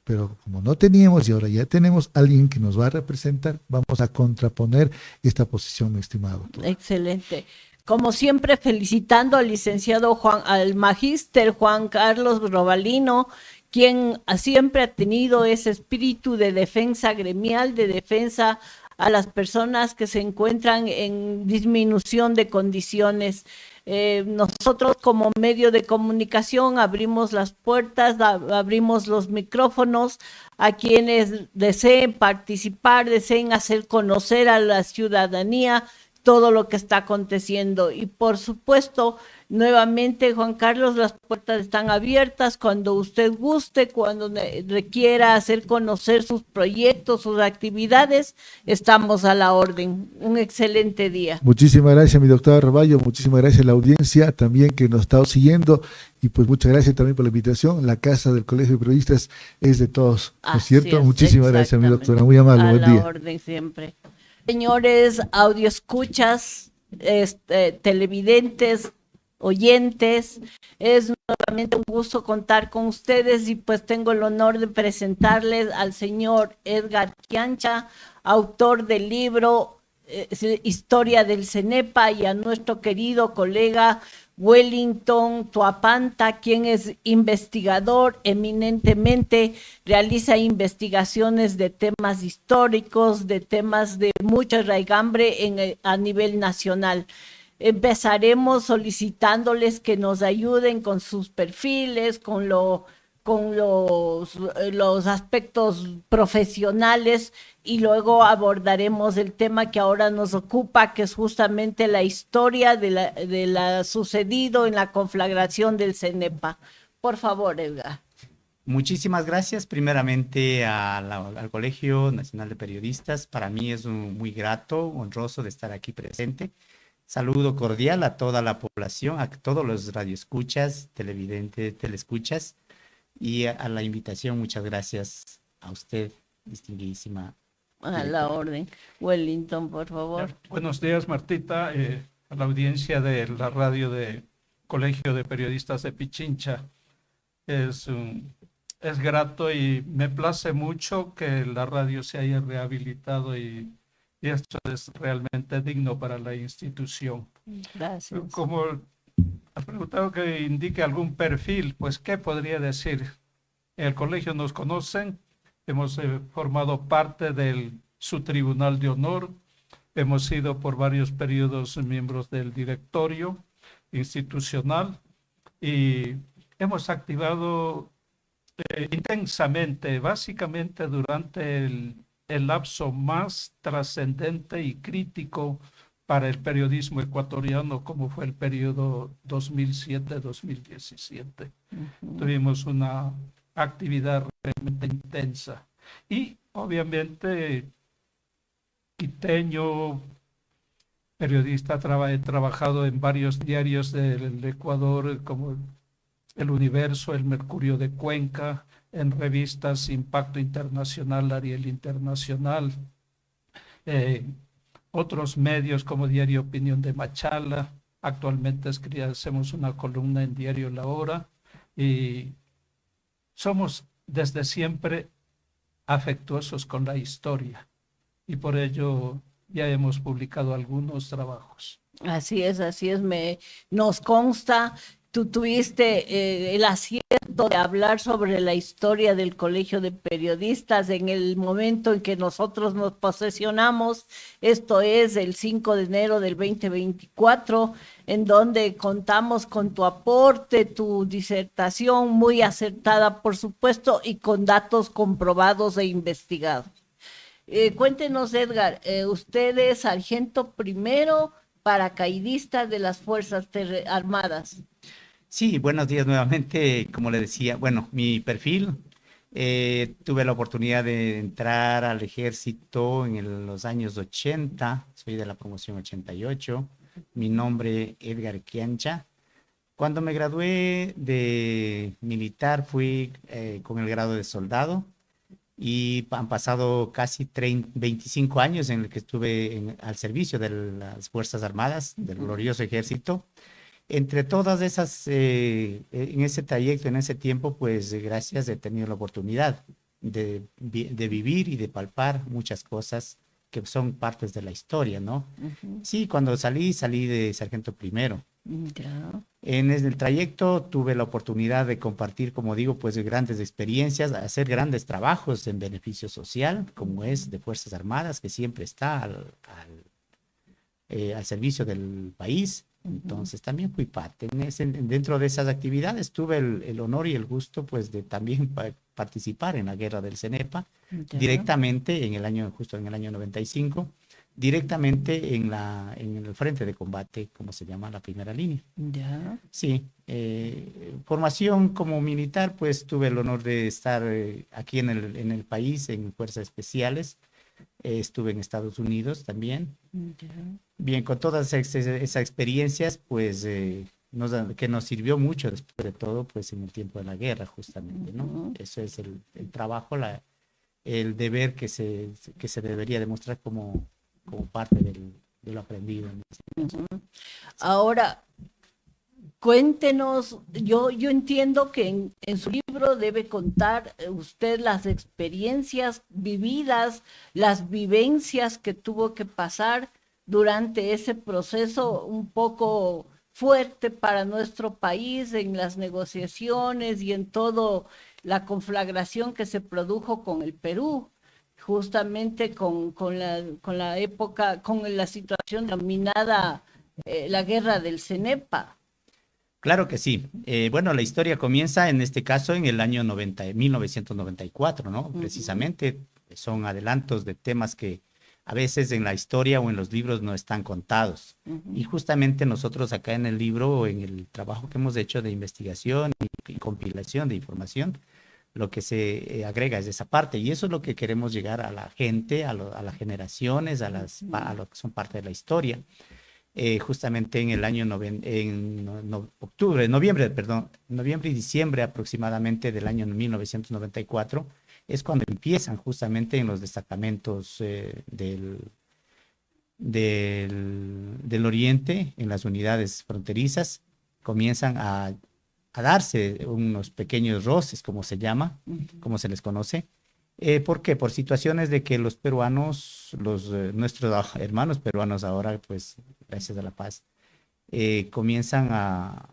Pero como no teníamos y ahora ya tenemos alguien que nos va a representar, vamos a contraponer esta posición, mi estimado. Excelente. Como siempre, felicitando al licenciado al magíster Juan Carlos Robalino, quien siempre ha tenido ese espíritu de defensa gremial, de defensa a las personas que se encuentran en disminución de condiciones. Nosotros como medio de comunicación abrimos las puertas, abrimos los micrófonos a quienes deseen participar, deseen hacer conocer a la ciudadanía todo lo que está aconteciendo. Y por supuesto, nuevamente, Juan Carlos, las puertas están abiertas cuando usted guste, cuando requiera hacer conocer sus proyectos, sus actividades, estamos a la orden. Un excelente día. Muchísimas gracias, mi doctora Roballo, muchísimas gracias a la audiencia también que nos está siguiendo y pues muchas gracias también por la invitación. La casa del Colegio de Periodistas es de todos, ¿no es cierto? Muchísimas gracias, mi doctora, muy amable, buen día. A la orden siempre. Señores audioescuchas, televidentes, oyentes, es nuevamente un gusto contar con ustedes y pues tengo el honor de presentarles al señor Edgar Quiancha, autor del libro Historia del CENEPA, y a nuestro querido colega Wellington Tuapanta, quien es investigador eminentemente, realiza investigaciones de temas históricos, de temas de mucha raigambre a nivel nacional. Empezaremos solicitándoles que nos ayuden con sus perfiles, con los aspectos profesionales, y luego abordaremos el tema que ahora nos ocupa, que es justamente la historia de la sucedido en la conflagración del CENEPA. Por favor, Edgar. Muchísimas gracias primeramente al Colegio Nacional de Periodistas. Para mí es muy grato, honroso de estar aquí presente. Saludo cordial a toda la población, a todos los radioescuchas, televidentes, telescuchas, y a la invitación, muchas gracias a usted, distinguidísima. A la orden. Wellington, por favor. Buenos días, Martita, a la audiencia de la radio de Colegio de Periodistas de Pichincha. Es grato y me place mucho que la radio se haya rehabilitado y esto es realmente digno para la institución. Gracias. Como ha preguntado que indique algún perfil, pues, ¿qué podría decir? El colegio nos conocen, hemos formado parte de su tribunal de honor, hemos sido por varios periodos miembros del directorio institucional y hemos activado intensamente, básicamente durante el lapso más trascendente y crítico para el periodismo ecuatoriano, como fue el periodo 2007-2017. Tuvimos una actividad realmente intensa. Y obviamente, quiteño, periodista, he trabajado en varios diarios del Ecuador, como El Universo, El Mercurio de Cuenca, en revistas Impacto Internacional, Ariel Internacional, otros medios como Diario Opinión de Machala. Actualmente hacemos una columna en Diario La Hora y somos desde siempre afectuosos con la historia y por ello ya hemos publicado algunos trabajos. Así es, nos consta. Tú tuviste el acierto de hablar sobre la historia del Colegio de Periodistas en el momento en que nosotros nos posesionamos, esto es el 5 de enero del 2024, en donde contamos con tu aporte, tu disertación muy acertada, por supuesto, y con datos comprobados e investigados. Cuéntenos, Edgar, usted es sargento primero paracaidista de las Fuerzas Armadas. Sí, buenos días nuevamente. Como le decía, bueno, mi perfil, tuve la oportunidad de entrar al ejército en los años 80, soy de la promoción 88, mi nombre Edgar Quiancha. Cuando me gradué de militar fui con el grado de soldado y han pasado casi 25 años en el que estuve al servicio de las Fuerzas Armadas, del glorioso ejército. Entre todas esas, en ese trayecto, en ese tiempo, pues gracias, he tenido la oportunidad de vivir y de palpar muchas cosas que son partes de la historia, ¿no? Sí, cuando salí de sargento primero Ya. En el trayecto tuve la oportunidad de compartir, como digo, pues grandes experiencias, hacer grandes trabajos en beneficio social, como es de Fuerzas Armadas, que siempre está al servicio del país. Entonces también fui parte. Dentro de esas actividades tuve el honor y el gusto pues de también participar en la guerra del CENEPA, Ya. directamente justo en el año 95, directamente en el frente de combate, como se llama, la primera línea. Ya. Sí, formación como militar, pues tuve el honor de estar aquí en el país, en Fuerzas Especiales. Estuve en Estados Unidos también. Ya. Bien, con todas esas experiencias, pues que nos sirvió mucho después de todo, pues en el tiempo de la guerra, justamente, ¿no? Ujú. Eso es el trabajo, el deber que se debería demostrar como parte de lo aprendido. Ahora, cuéntenos, yo entiendo que en su libro debe contar usted las experiencias vividas, las vivencias que tuvo que pasar durante ese proceso un poco fuerte para nuestro país en las negociaciones y en todo la conflagración que se produjo con el Perú, justamente con la época, con la situación dominada, la guerra del CENEPA. Claro que sí. Bueno, la historia comienza en este caso en el año 1994, ¿no? Precisamente son adelantos de temas que a veces en la historia o en los libros no están contados. Y justamente nosotros acá en el libro, en el trabajo que hemos hecho de investigación y compilación de información, lo que se agrega es esa parte. Y eso es lo que queremos llegar a la gente, a las generaciones, a lo que son parte de la historia. Justamente en el año noviembre y diciembre aproximadamente del año 1994, es cuando empiezan justamente en los destacamentos del Oriente, en las unidades fronterizas, comienzan a darse unos pequeños roces, como se llama, como se les conoce. ¿Por qué? Por situaciones de que los peruanos, nuestros hermanos peruanos ahora, pues gracias a la paz, comienzan a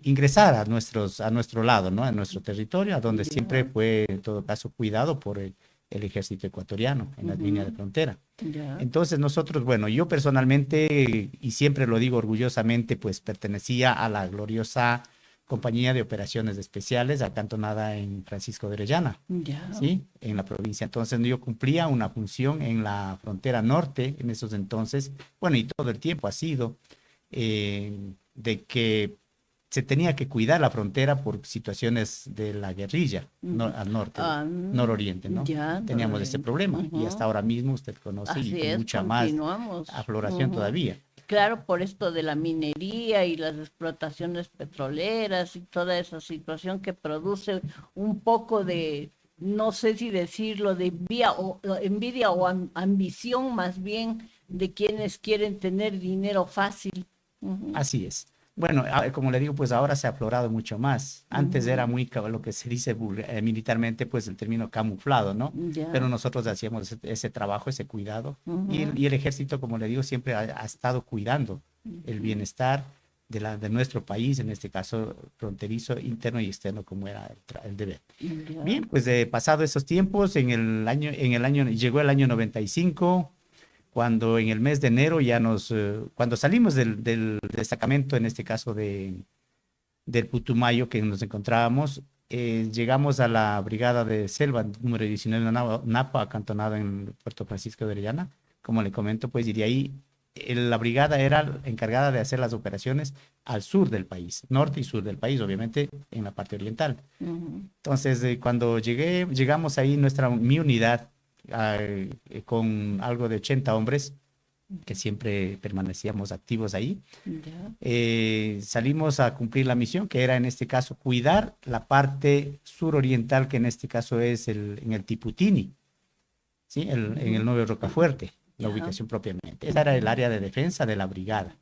ingresar a nuestro lado, ¿no? A nuestro territorio, a donde siempre fue, en todo caso, cuidado por el ejército ecuatoriano en la línea de frontera. Ya. Entonces nosotros, bueno, yo personalmente, y siempre lo digo orgullosamente, pues pertenecía a la gloriosa Compañía de Operaciones Especiales, acantonada en Francisco de Orellana, Ya. ¿sí? En la provincia. Entonces yo cumplía una función en la frontera norte en esos entonces, bueno, y todo el tiempo ha sido de que se tenía que cuidar la frontera por situaciones de la guerrilla al norte, nororiente, ¿no? Ya, Teníamos ese problema y hasta ahora mismo usted conoce así y con es, mucha más continuamos. afloración todavía. Claro, por esto de la minería y las explotaciones petroleras y toda esa situación que produce un poco de, no sé si decirlo, de envidia o ambición más bien de quienes quieren tener dinero fácil. Así es. Bueno, como le digo, pues ahora se ha aflorado mucho más. Antes era muy lo que se dice militarmente, pues el término camuflado, ¿no? Ya. Pero nosotros hacíamos ese trabajo, ese cuidado. Y el ejército, como le digo, siempre ha estado cuidando el bienestar de nuestro país, en este caso fronterizo, interno y externo, como era el deber. Ya. Bien, pues pasado esos tiempos, llegó el año 95, cuando en el mes de enero cuando salimos del destacamento, en este caso del Putumayo que nos encontrábamos, llegamos a la brigada de selva número 19 Napa, acantonada en Puerto Francisco de Orellana, como le comento, pues, y de ahí la brigada era encargada de hacer las operaciones al sur del país, norte y sur del país, obviamente en la parte oriental. Entonces, cuando llegamos ahí, mi unidad, con algo de 80 hombres, que siempre permanecíamos activos ahí, salimos a cumplir la misión, que era en este caso cuidar la parte suroriental, que en este caso es en el Tiputini, ¿sí? En el Nuevo Rocafuerte, la ubicación propiamente. Esa era el área de defensa de la brigada.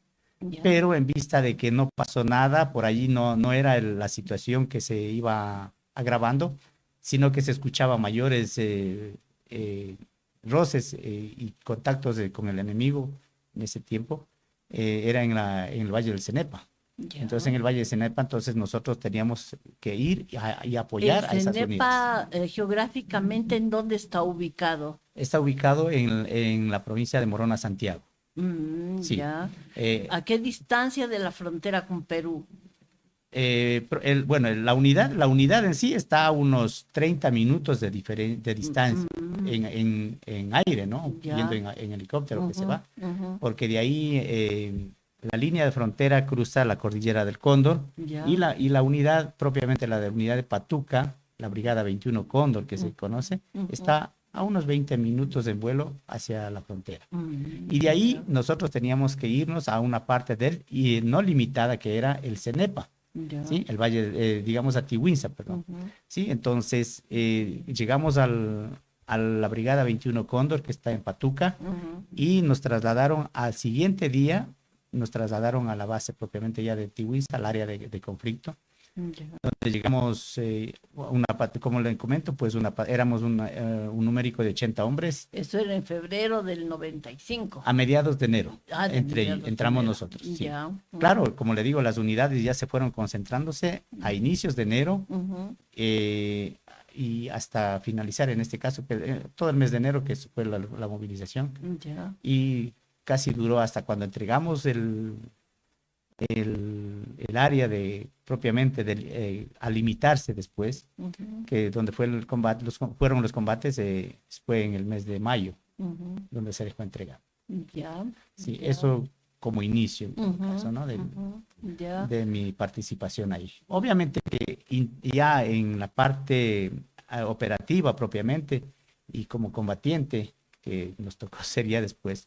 Pero en vista de que no pasó nada, por allí no era la situación que se iba agravando, sino que se escuchaba mayores roces y contactos con el enemigo en ese tiempo. era en el Valle del Cenepa. Ya. Entonces, en el Valle del Cenepa, entonces nosotros teníamos que ir y apoyar a esas unidades. Cenepa, geográficamente, ¿en dónde está ubicado? Está ubicado en la provincia de Morona, Santiago. Sí. Ya. Eh, ¿A qué distancia de la frontera con Perú? bueno, la unidad en sí está a unos 30 minutos de distancia en aire, ¿no? Ya. Yendo en helicóptero que se va, Ujú. porque de ahí la línea de frontera cruza la cordillera del Cóndor Ya. y la unidad, propiamente la de unidad de Patuca, la Brigada 21 Cóndor que se conoce, está a unos 20 minutos en vuelo hacia la frontera. Y de ahí nosotros teníamos que irnos a una parte del, y no limitada, que era el Cenepa. Ya. ¿Sí? El valle, digamos, a Tihuinza, perdón. ¿Sí? Entonces, llegamos a la Brigada 21 Cóndor, que está en Patuca, y nos trasladaron al siguiente día, nos trasladaron a la base propiamente ya de Tihuinza, al área de conflicto, Ya. donde llegamos, como le comento, pues éramos un numérico de 80 hombres. Eso era en febrero del 95. A mediados de enero, Ah, de mediados de entramos enero. nosotros. Sí. Ya. Claro, como le digo, las unidades ya se fueron concentrándose a inicios de enero y hasta finalizar, en este caso, todo el mes de enero, que fue la movilización, Ya. y casi duró hasta cuando entregamos el área propiamente a limitarse después, que donde fue el combate, fueron los combates, fue en el mes de mayo, donde se dejó entregar. Ya. Sí, Ya. eso como inicio, en todo caso, ¿no? Ya. De mi participación ahí. Obviamente que ya en la parte operativa propiamente y como combatiente, que nos tocó ser ya después,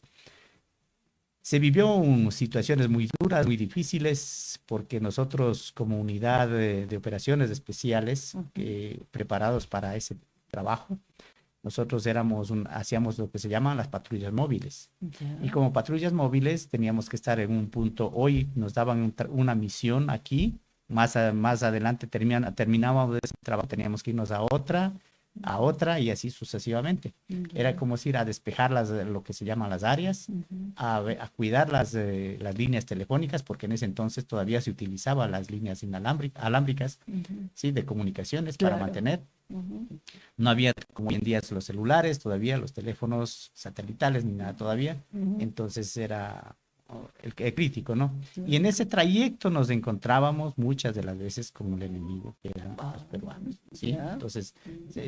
se vivió situaciones muy duras, muy difíciles, porque nosotros como unidad de operaciones especiales, preparados para ese trabajo, nosotros hacíamos lo que se llaman las patrullas móviles. Ya. Y como patrullas móviles teníamos que estar en un punto, hoy nos daban una misión aquí, más adelante terminábamos de ese trabajo, teníamos que irnos a otra y así sucesivamente. Era como ir a despejar lo que se llaman las áreas, a cuidar las líneas telefónicas, porque en ese entonces todavía se utilizaban las líneas alámbricas, ¿sí? De comunicaciones para Claro. mantener. No había, como hoy en día, los celulares todavía, los teléfonos satelitales, ni nada todavía. Entonces era el crítico, ¿no? Y en ese trayecto nos encontrábamos muchas de las veces con el enemigo, que eran los peruanos, ¿sí? Ya. Entonces,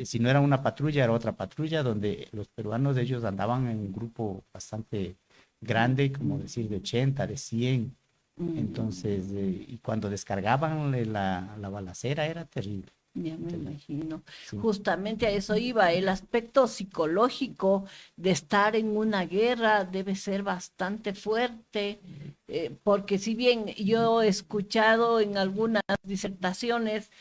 si no era una patrulla, era otra patrulla, donde los peruanos, ellos andaban en un grupo bastante grande, como decir, de 80, de 100. Entonces, y cuando descargaban la balacera, era terrible. Ya me imagino. Sí. Justamente a eso iba. El aspecto psicológico de estar en una guerra debe ser bastante fuerte, porque si bien yo he escuchado en algunas disertaciones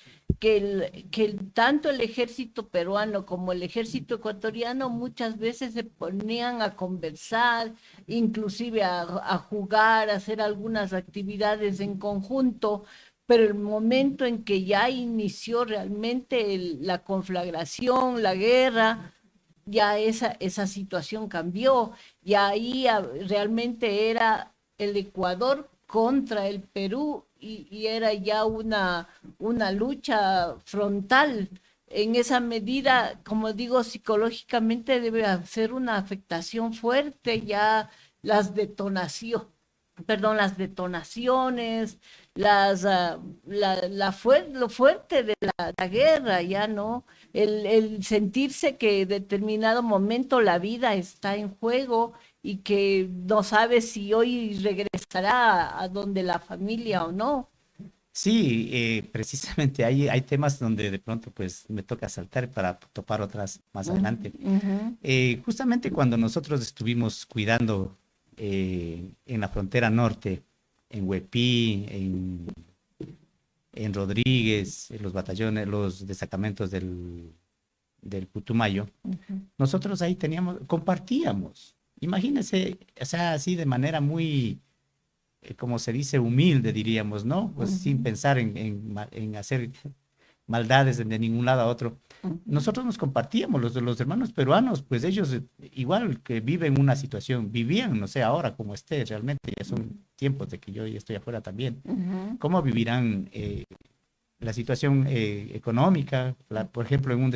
que tanto el ejército peruano como el ejército ecuatoriano muchas veces se ponían a conversar, inclusive a jugar, a hacer algunas actividades en conjunto, pero el momento en que ya inició realmente la conflagración, la guerra, ya esa situación cambió, y ahí realmente era el Ecuador contra el Perú, y era ya una lucha frontal. En esa medida, como digo, psicológicamente debe ser una afectación fuerte ya las detonaciones, lo fuerte de la guerra, ya no, el sentirse que en determinado momento la vida está en juego y que no sabe si hoy regresará a donde la familia o no. Sí, precisamente hay temas donde de pronto pues me toca saltar para topar otras más adelante. Justamente cuando nosotros estuvimos cuidando en la frontera norte, en Huepí, en Rodríguez, en los batallones, los destacamentos del Putumayo, nosotros ahí compartíamos. Imagínense, o sea, así de manera muy, como se dice, humilde, diríamos, ¿no? Pues sin pensar en hacer maldades de ningún lado a otro. Nosotros nos compartíamos, los hermanos peruanos, pues ellos igual que vivían, no sé ahora cómo esté, realmente ya son tiempos de que yo ya estoy afuera también. ¿Cómo vivirán la situación económica? Por ejemplo, en un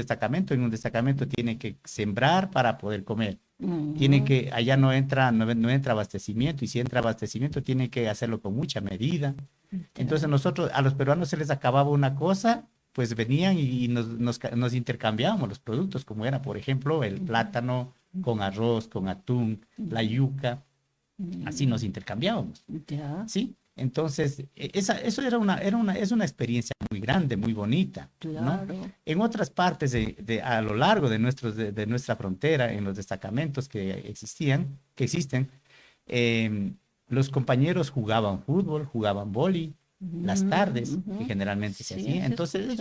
destacamento tiene que sembrar para poder comer. Tiene que, allá no entra abastecimiento, y si entra abastecimiento tiene que hacerlo con mucha medida. Entonces a los peruanos se les acababa una cosa, pues venían y nos intercambiábamos los productos, como era, por ejemplo, el plátano con arroz, con atún, la yuca, así nos intercambiábamos. ¿Sí? Entonces, eso es una experiencia muy grande, muy bonita, ¿no? En otras partes a lo largo de nuestra frontera, en los destacamentos que existen, los compañeros jugaban fútbol, jugaban vóley, las tardes, que generalmente se hacía. Entonces,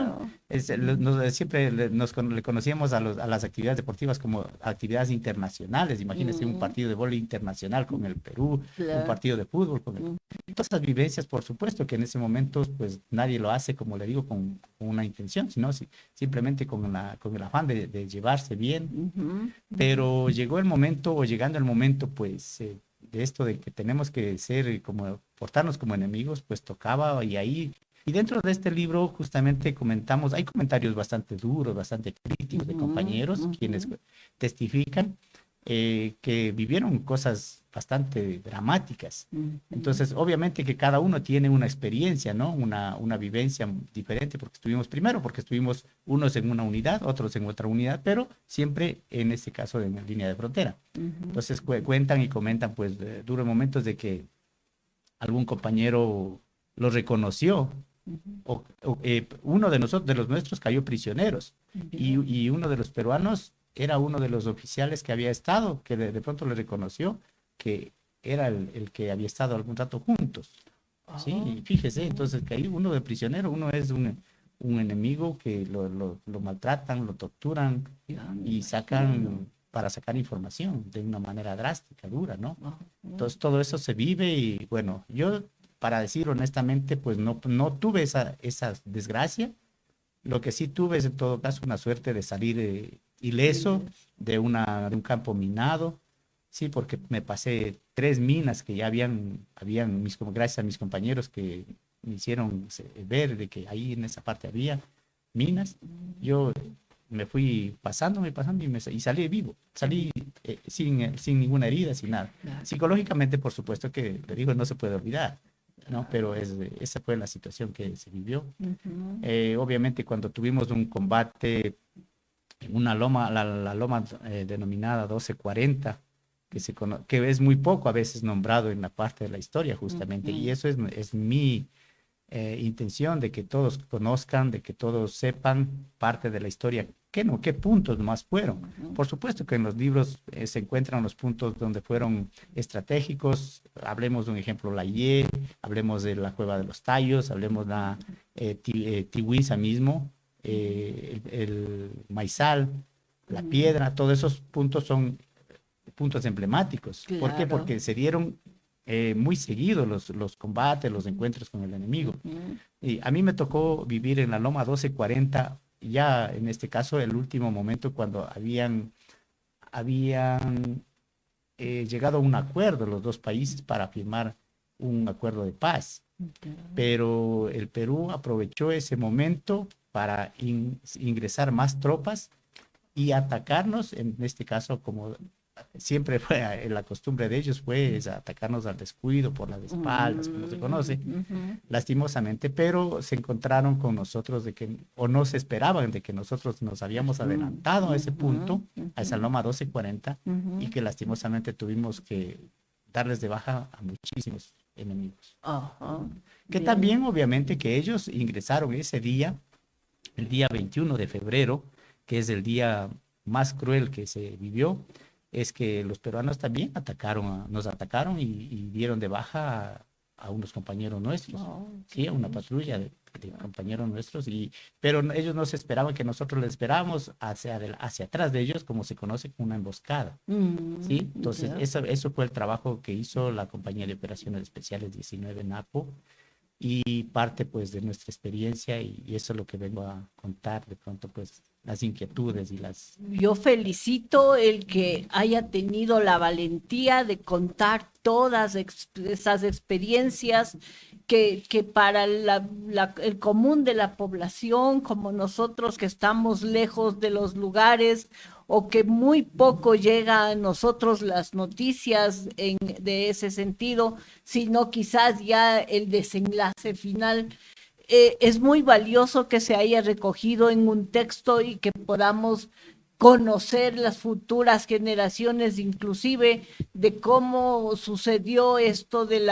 siempre le conocíamos a las actividades deportivas como actividades internacionales. Imagínense un partido de vóley internacional con el Perú, un partido de fútbol con el Perú. Todas esas vivencias, por supuesto, que en ese momento, pues nadie lo hace, como le digo, con una intención, sino simplemente con el afán de llevarse bien. Pero llegando el momento, pues, de esto de que tenemos que portarnos como enemigos, pues tocaba, y dentro de este libro justamente hay comentarios bastante duros, bastante críticos de compañeros quienes testifican que vivieron cosas bastante dramáticas. Entonces, obviamente que cada uno tiene una experiencia, ¿no? Una vivencia diferente, porque estuvimos unos en una unidad, otros en otra unidad, pero siempre en este caso en la línea de frontera. Entonces cuentan y comentan pues duros momentos de que algún compañero lo reconoció, uno de los nuestros cayó prisioneros, y uno de los peruanos era uno de los oficiales que había estado, que de pronto le reconoció que era el que había estado algún rato juntos. Sí, y fíjese, entonces que hay uno de prisionero, uno es un enemigo que lo maltratan, lo torturan y sacan para sacar información de una manera drástica, dura, ¿no? Entonces todo eso se vive, y bueno, yo, para decir honestamente, pues no tuve esa desgracia. Lo que sí tuve es en todo caso una suerte de salir ileso de un campo minado, sí, porque me pasé 3 minas que ya habían gracias a mis compañeros que me hicieron ver de que ahí en esa parte había minas. Yo me fui pasando y salí vivo, salí sin ninguna herida, sin nada. Psicológicamente, por supuesto que, le digo, no se puede olvidar, ¿no? Pero esa fue la situación que se vivió. Obviamente, cuando tuvimos un combate en una loma, la loma denominada 1240, que es muy poco a veces nombrado en la parte de la historia, justamente, y eso es mi intención, de que todos conozcan, de que todos sepan parte de la historia, qué puntos más fueron. Por supuesto que en los libros se encuentran los puntos donde fueron estratégicos. Hablemos de un ejemplo, la IE, hablemos de la Cueva de los Tallos, hablemos de la Tihuiza mismo, el Maizal, la Piedra. Todos esos puntos son puntos emblemáticos. ¿Por qué? Porque se dieron muy seguidos los combates, los encuentros con el enemigo. Y a mí me tocó vivir en la Loma 1240, ya en este caso el último momento, cuando habían llegado a un acuerdo los dos países para firmar un acuerdo de paz. Pero el Perú aprovechó ese momento para ingresar más tropas y atacarnos, en este caso, como siempre fue la costumbre de ellos, fue atacarnos al descuido, por las espaldas, como se conoce, lastimosamente, pero se encontraron con nosotros o no se esperaban de que nosotros nos habíamos adelantado a ese punto, a esa Loma 1240, y que lastimosamente tuvimos que darles de baja a muchísimos enemigos. Que también, obviamente, que ellos ingresaron ese día, el día 21 de febrero, que es el día más cruel que se vivió, es que los peruanos también nos atacaron y dieron de baja a unos compañeros nuestros, sí, a una patrulla de compañeros nuestros, pero ellos no se esperaban que nosotros les esperábamos hacia atrás de ellos, como se conoce, como una emboscada, ¿sí? Entonces, eso fue el trabajo que hizo la Compañía de Operaciones Especiales 19 NAPO, y parte pues de nuestra experiencia y eso es lo que vengo a contar de pronto pues las inquietudes y las... Yo felicito el que haya tenido la valentía de contar todas esas experiencias que para el común de la población, como nosotros que estamos lejos de los lugares o que muy poco llega a nosotros las noticias de ese sentido, sino quizás ya el desenlace final. Es muy valioso que se haya recogido en un texto y que podamos conocer las futuras generaciones, inclusive de cómo sucedió esto del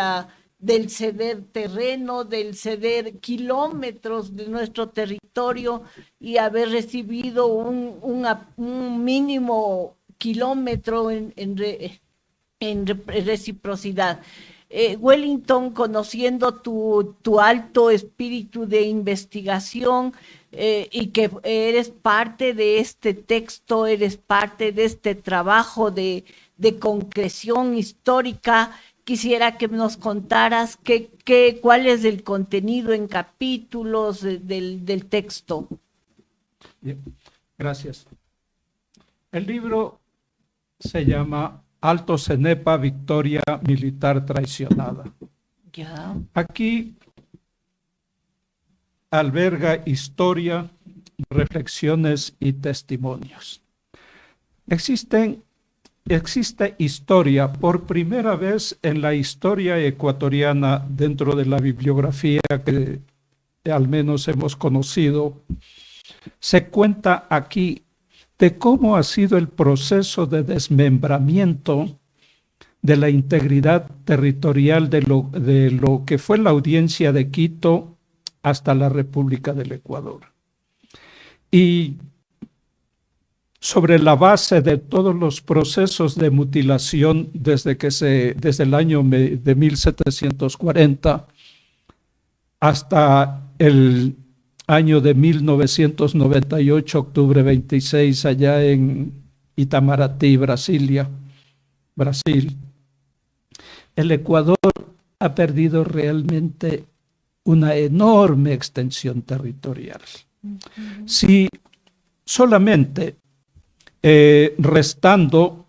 ceder terreno, del ceder kilómetros de nuestro territorio y haber recibido un mínimo kilómetro en reciprocidad. Wellington, conociendo tu alto espíritu de investigación y que eres parte de este texto, eres parte de este trabajo de concreción histórica, quisiera que nos contaras cuál es el contenido en capítulos del texto. Bien, gracias. El libro se llama Alto Cenepa, victoria militar traicionada. Ya. Aquí alberga historia, reflexiones y testimonios. Existe historia por primera vez en la historia ecuatoriana dentro de la bibliografía que al menos hemos conocido. Se cuenta aquí de cómo ha sido el proceso de desmembramiento de la integridad territorial de lo que fue la audiencia de Quito hasta la República del Ecuador. Y sobre la base de todos los procesos de mutilación desde el año de 1740 hasta el año de 1998, octubre 26, allá en Itamaraty, Brasil. El Ecuador ha perdido realmente una enorme extensión territorial. Si solamente restando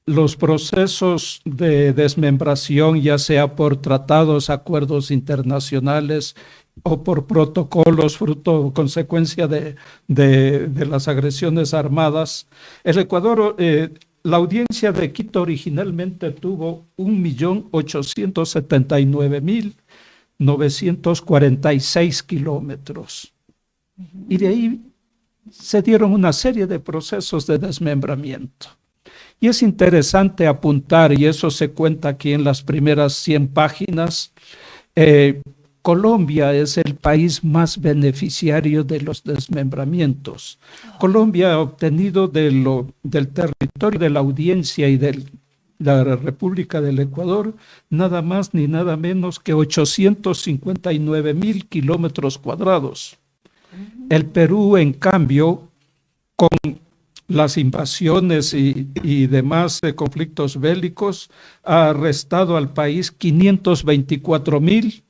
los procesos de desmembración, ya sea por tratados, acuerdos internacionales o por protocolos, consecuencia de las agresiones armadas, el Ecuador, la audiencia de Quito originalmente tuvo 1.879.946 kilómetros. Y de ahí se dieron una serie de procesos de desmembramiento. Y es interesante apuntar, y eso se cuenta aquí en las primeras 100 páginas, Colombia es el país más beneficiario de los desmembramientos. Colombia ha obtenido del territorio de la audiencia y de la República del Ecuador nada más ni nada menos que 859.000 kilómetros cuadrados. El Perú, en cambio, con las invasiones y demás conflictos bélicos, ha restado al país 524.000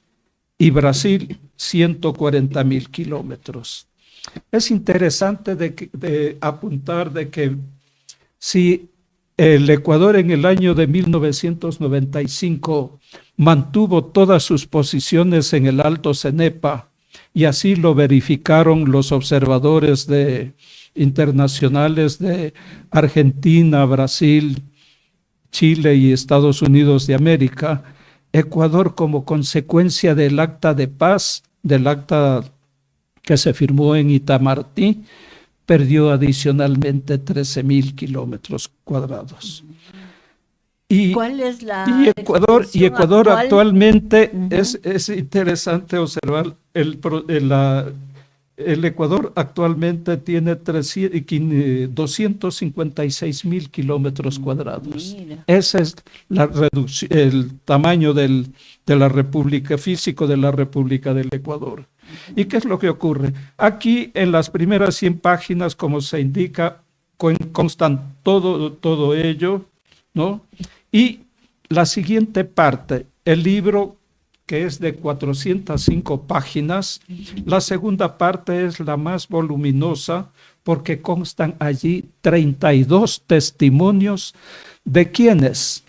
y Brasil 140.000 kilómetros. Es interesante de apuntar de que si el Ecuador en el año de 1995 mantuvo todas sus posiciones en el Alto Cenepa, y así lo verificaron los observadores internacionales de Argentina, Brasil, Chile y Estados Unidos de América, Ecuador, como consecuencia del acta de paz, del acta que se firmó en Itamaraty, perdió adicionalmente 13.000 kilómetros cuadrados. ¿Cuál es Ecuador actualmente es interesante observar el Ecuador actualmente tiene 256.000 kilómetros cuadrados. Mira. Ese es el tamaño de la República, físico de la República del Ecuador. ¿Y qué es lo que ocurre? Aquí en las primeras 100 páginas, como se indica, constan todo ello, ¿no? Y la siguiente parte, el libro que es de 405 páginas. La segunda parte es la más voluminosa porque constan allí 32 testimonios de quienes,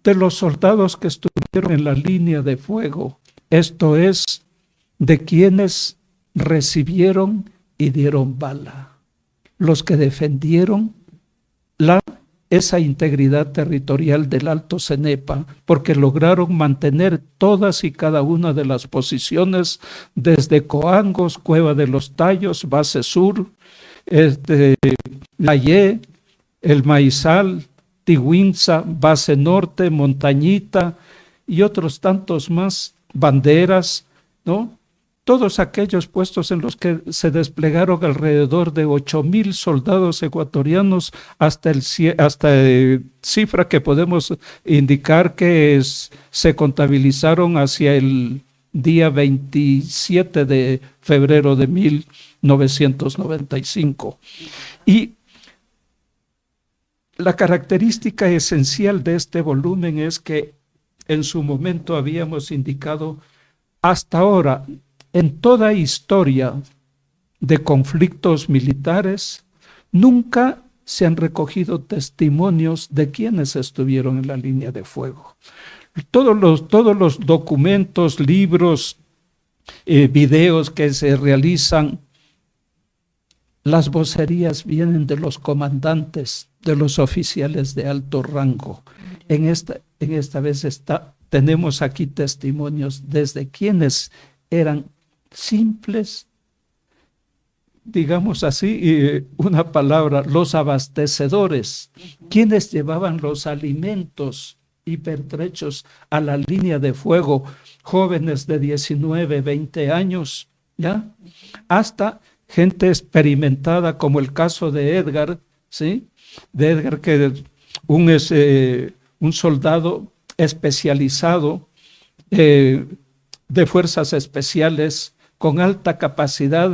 de los soldados que estuvieron en la línea de fuego, esto es, de quienes recibieron y dieron bala, los que defendieron esa integridad territorial del Alto Cenepa, porque lograron mantener todas y cada una de las posiciones desde Coangos, Cueva de los Tallos, Base Sur, Layé, El Maizal, Tiguinza, Base Norte, Montañita y otros tantos más, Banderas, ¿no? Todos aquellos puestos en los que se desplegaron alrededor de 8,000 soldados ecuatorianos hasta cifra que podemos indicar que se contabilizaron hacia el día 27 de febrero de 1995. Y la característica esencial de este volumen es que en su momento habíamos indicado hasta ahora, en toda historia de conflictos militares, nunca se han recogido testimonios de quienes estuvieron en la línea de fuego. Todos los documentos, libros, videos que se realizan, las vocerías vienen de los comandantes, de los oficiales de alto rango. En esta vez tenemos aquí testimonios desde quienes eran simples, digamos así, una palabra, los abastecedores, quienes llevaban los alimentos y pertrechos a la línea de fuego, jóvenes de 19, 20 años, ¿ya? Hasta gente experimentada, como el caso de Edgar, ¿sí? De Edgar, que es un soldado especializado de fuerzas especiales con alta capacidad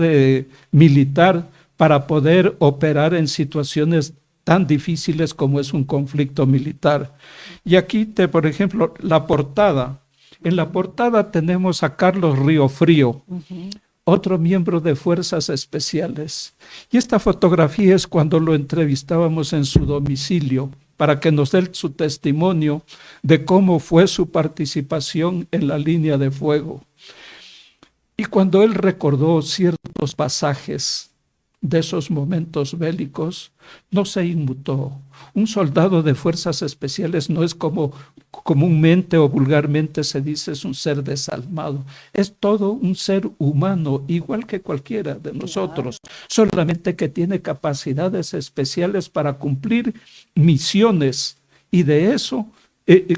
militar para poder operar en situaciones tan difíciles como es un conflicto militar. Y aquí, por ejemplo, la portada. En la portada tenemos a Carlos Riofrío, otro miembro de Fuerzas Especiales. Y esta fotografía es cuando lo entrevistábamos en su domicilio para que nos dé su testimonio de cómo fue su participación en la línea de fuego. Y cuando él recordó ciertos pasajes de esos momentos bélicos, no se inmutó. Un soldado de fuerzas especiales no es como comúnmente o vulgarmente se dice, es un ser desalmado. Es todo un ser humano, igual que cualquiera de nosotros, solamente que tiene capacidades especiales para cumplir misiones, y de eso,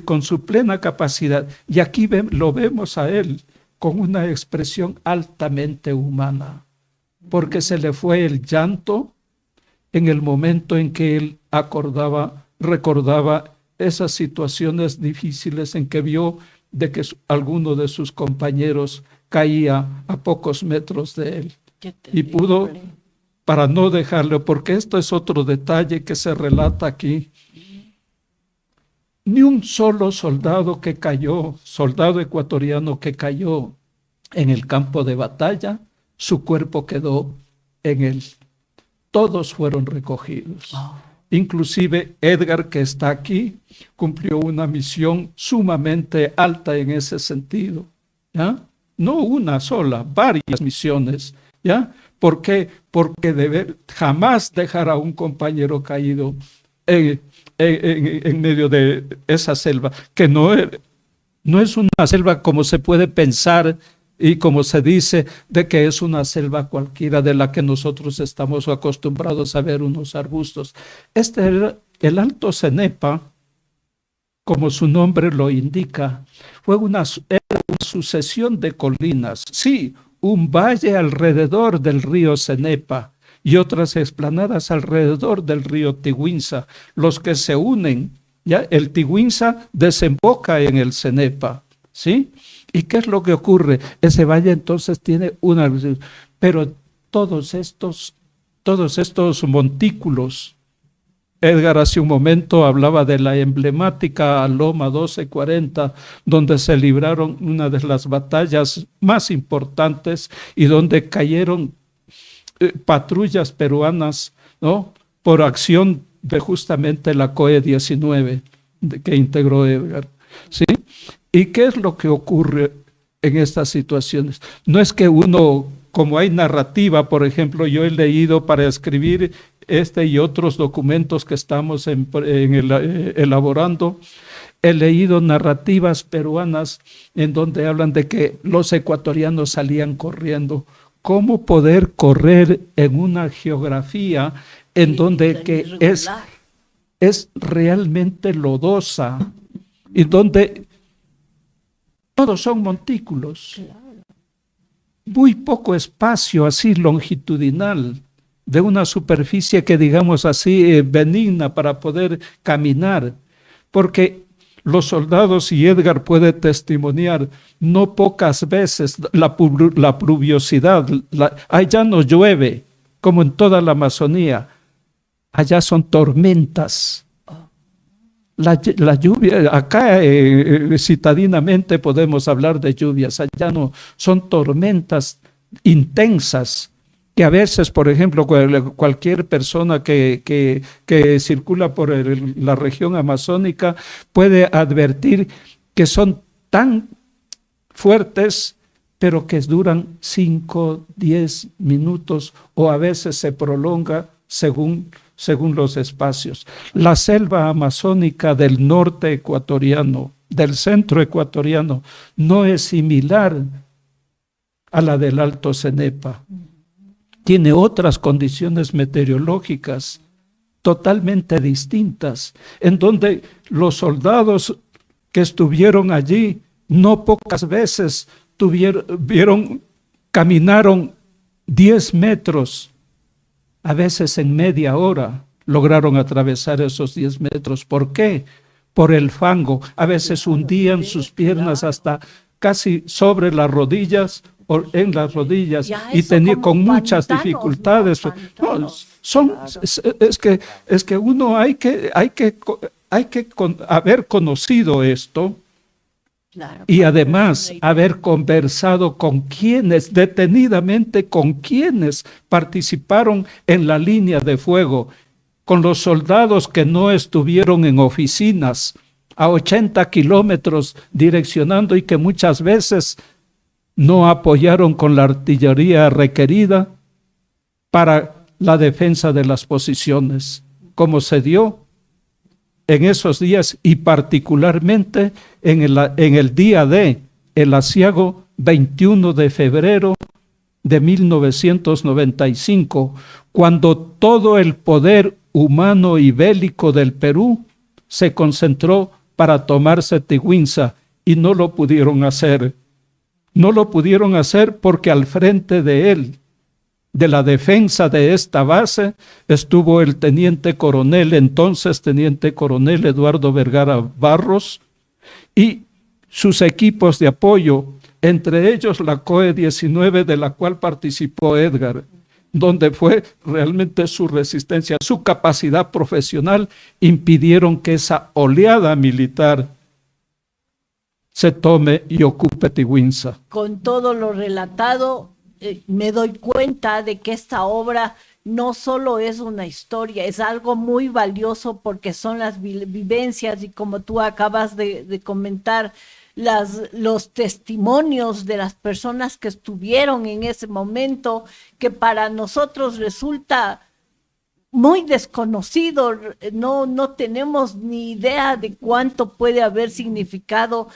con su plena capacidad. Y aquí lo vemos a él con una expresión altamente humana, porque se le fue el llanto en el momento en que él recordaba esas situaciones difíciles en que vio de que alguno de sus compañeros caía a pocos metros de él. Y pudo, para no dejarlo, porque esto es otro detalle que se relata aquí, ni un solo soldado ecuatoriano que cayó en el campo de batalla, su cuerpo quedó en él. Todos fueron recogidos. Inclusive Edgar, que está aquí, cumplió una misión sumamente alta en ese sentido, ¿ya? No una sola, varias misiones, ¿ya? ¿Por qué? Porque jamás dejar a un compañero caído en medio de esa selva, que no es una selva como se puede pensar y como se dice, de que es una selva cualquiera de la que nosotros estamos acostumbrados a ver unos arbustos. Era el Alto Cenepa, como su nombre lo indica, era una sucesión de colinas, sí, un valle alrededor del río Cenepa y otras explanadas alrededor del río Tiguinza, los que se unen, ¿ya? El Tiguinza desemboca en el Cenepa, ¿sí? ¿Y qué es lo que ocurre? Ese valle entonces tiene pero todos estos montículos Edgar hace un momento hablaba de la emblemática Loma 1240, donde se libraron una de las batallas más importantes y donde cayeron patrullas peruanas, ¿no? Por acción de justamente la COE 19 que integró Edgar, ¿sí? ¿Y qué es lo que ocurre en estas situaciones? No es que uno, como hay narrativa, por ejemplo, yo he leído para escribir este y otros documentos que estamos elaborando, he leído narrativas peruanas en donde hablan de que los ecuatorianos salían corriendo. ¿Cómo poder correr en una geografía en donde que es realmente lodosa y donde todos son montículos? Muy poco espacio así longitudinal de una superficie que digamos así benigna para poder caminar, porque los soldados, y Edgar puede testimoniar, no pocas veces la pluviosidad, allá no llueve, como en toda la Amazonía, allá son tormentas. La lluvia, acá citadinamente podemos hablar de lluvias, allá no, son tormentas intensas, que a veces, por ejemplo, cualquier persona que circula por la región amazónica puede advertir que son tan fuertes, pero que duran 5, 10 minutos o a veces se prolonga según los espacios. La selva amazónica del norte ecuatoriano, del centro ecuatoriano, no es similar a la del Alto Cenepa. Tiene otras condiciones meteorológicas totalmente distintas, en donde los soldados que estuvieron allí no pocas veces caminaron 10 metros, a veces en media hora lograron atravesar esos 10 metros. ¿Por qué? Por el fango. A veces hundían sus piernas hasta casi sobre las rodillas, en las rodillas, y tenía con muchas dificultades. No, es que uno hay que haber conocido esto. Claro, y además haber conversado con quienes, detenidamente con quienes participaron en la línea de fuego, con los soldados que no estuvieron en oficinas a 80 kilómetros direccionando y que muchas veces no apoyaron con la artillería requerida para la defensa de las posiciones, como se dio en esos días y particularmente en el día el aciago 21 de febrero de 1995, cuando todo el poder humano y bélico del Perú se concentró para tomarse Teguinza y no lo pudieron hacer. No lo pudieron hacer porque al frente de la defensa de esta base, estuvo el entonces teniente coronel Eduardo Vergara Barros y sus equipos de apoyo, entre ellos la COE 19 de la cual participó Edgar, donde fue realmente su resistencia, su capacidad profesional, impidieron que esa oleada militar se tome y ocupe Teguinza. Con todo lo relatado, me doy cuenta de que esta obra no solo es una historia, es algo muy valioso porque son las vivencias y como tú acabas de comentar, los testimonios de las personas que estuvieron en ese momento, que para nosotros resulta muy desconocido, no tenemos ni idea de cuánto puede haber significado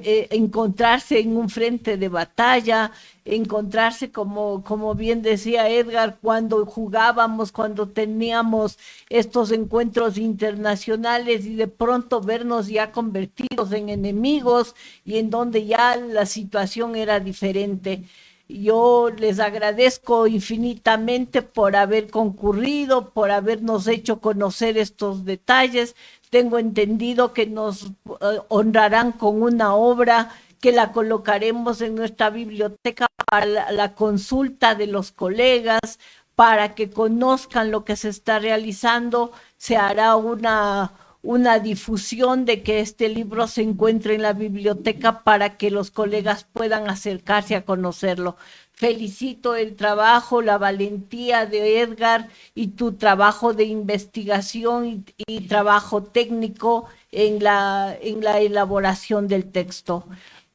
encontrarse en un frente de batalla, encontrarse como bien decía Edgar, cuando jugábamos, cuando teníamos estos encuentros internacionales y de pronto vernos ya convertidos en enemigos y en donde ya la situación era diferente. Yo les agradezco infinitamente por haber concurrido, por habernos hecho conocer estos detalles. Tengo entendido que nos honrarán con una obra que la colocaremos en nuestra biblioteca para la consulta de los colegas, para que conozcan lo que se está realizando. se hará una difusión de que este libro se encuentre en la biblioteca para que los colegas puedan acercarse a conocerlo. Felicito el trabajo, la valentía de Edgar y tu trabajo de investigación y trabajo técnico en la elaboración del texto.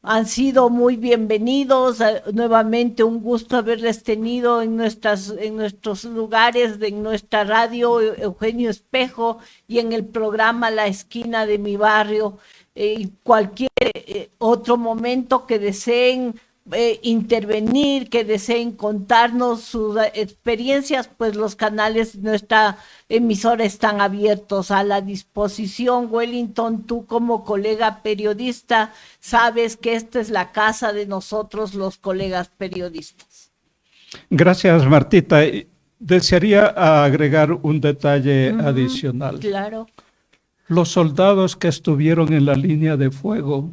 Han sido muy bienvenidos, nuevamente un gusto haberles tenido en nuestros lugares, en nuestra radio Eugenio Espejo y en el programa La Esquina de mi Barrio. Cualquier otro momento que deseen intervenir, que deseen contarnos sus experiencias, pues los canales de nuestra emisora están abiertos a la disposición. Wellington, tú como colega periodista, sabes que esta es la casa de nosotros los colegas periodistas. Gracias, Martita. Desearía agregar un detalle adicional. Claro. Los soldados que estuvieron en la línea de fuego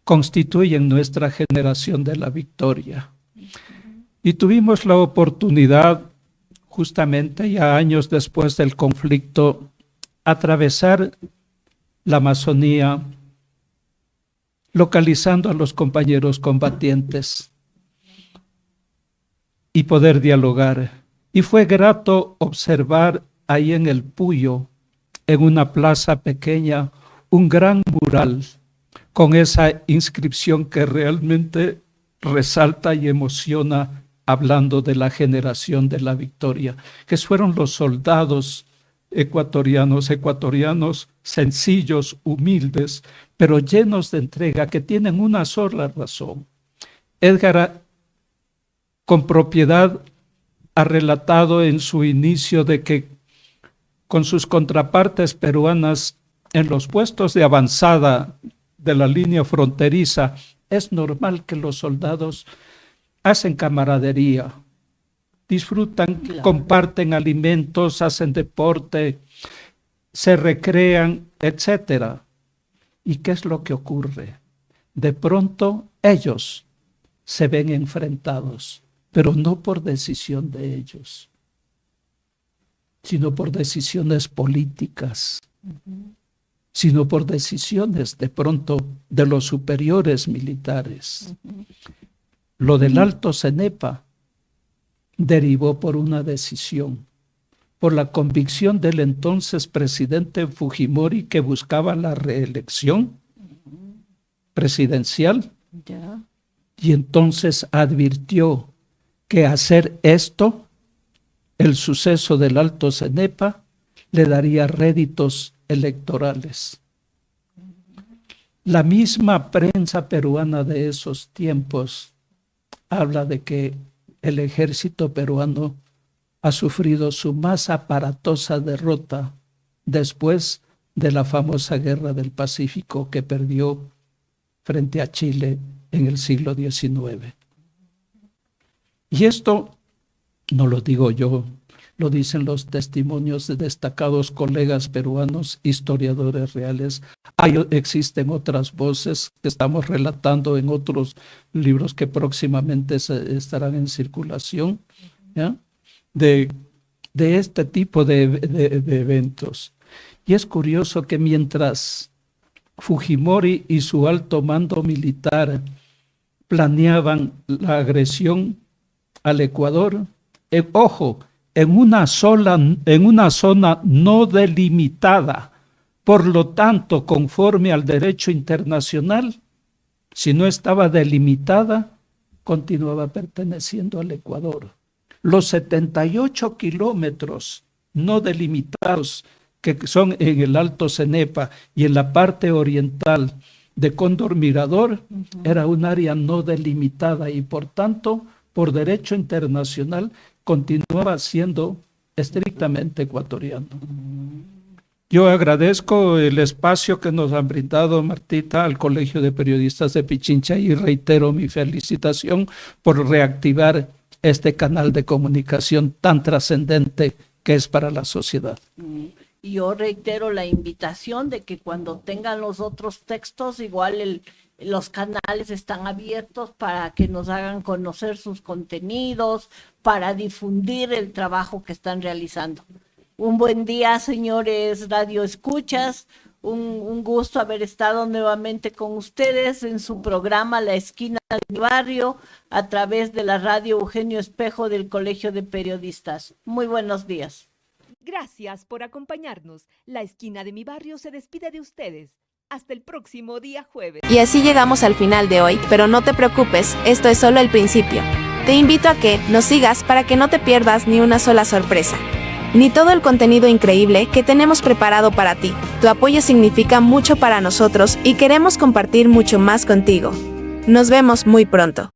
constituyen nuestra generación de la victoria. Y tuvimos la oportunidad, justamente ya años después del conflicto, atravesar la Amazonía, localizando a los compañeros combatientes y poder dialogar. Y fue grato observar ahí en el Puyo, en una plaza pequeña, un gran mural con esa inscripción que realmente resalta y emociona, hablando de la generación de la victoria, que fueron los soldados ecuatorianos sencillos, humildes, pero llenos de entrega, que tienen una sola razón. Edgar, con propiedad, ha relatado en su inicio de que con sus contrapartes peruanas en los puestos de avanzada de la línea fronteriza, es normal que los soldados hacen camaradería, disfrutan, claro, comparten alimentos, hacen deporte, se recrean, etc. ¿Y qué es lo que ocurre? De pronto ellos se ven enfrentados, pero no por decisión de ellos, sino por decisiones políticas, sino por decisiones de pronto de los superiores militares. Lo del Alto Cenepa derivó por una decisión, por la convicción del entonces presidente Fujimori, que buscaba la reelección presidencial, y entonces advirtió que hacer esto, el suceso del Alto Cenepa, le daría réditos electorales. La misma prensa peruana de esos tiempos habla de que el ejército peruano ha sufrido su más aparatosa derrota después de la famosa Guerra del Pacífico que perdió frente a Chile en el siglo XIX. Y esto no lo digo yo, lo dicen los testimonios de destacados colegas peruanos, historiadores reales. Existen otras voces que estamos relatando en otros libros que próximamente estarán en circulación, ¿ya? De este tipo de eventos. Y es curioso que mientras Fujimori y su alto mando militar planeaban la agresión al Ecuador, ojo, en una zona no delimitada, por lo tanto, conforme al derecho internacional, si no estaba delimitada, continuaba perteneciendo al Ecuador. Los 78 kilómetros no delimitados que son en el Alto Cenepa y en la parte oriental de Cóndor Mirador, era un área no delimitada y por tanto, por derecho internacional, continuaba siendo estrictamente ecuatoriano. Yo agradezco el espacio que nos han brindado, Martita, al Colegio de Periodistas de Pichincha y reitero mi felicitación por reactivar este canal de comunicación tan trascendente que es para la sociedad. Yo reitero la invitación de que cuando tengan los otros textos, igual los canales están abiertos para que nos hagan conocer sus contenidos, para difundir el trabajo que están realizando. Un buen día, señores Radio Escuchas. Un gusto haber estado nuevamente con ustedes en su programa La Esquina de mi Barrio a través de la radio Eugenio Espejo del Colegio de Periodistas. Muy buenos días. Gracias por acompañarnos. La Esquina de mi Barrio se despide de ustedes. Hasta el próximo día jueves. Y así llegamos al final de hoy, pero no te preocupes, esto es solo el principio. Te invito a que nos sigas para que no te pierdas ni una sola sorpresa, ni todo el contenido increíble que tenemos preparado para ti. Tu apoyo significa mucho para nosotros y queremos compartir mucho más contigo. Nos vemos muy pronto.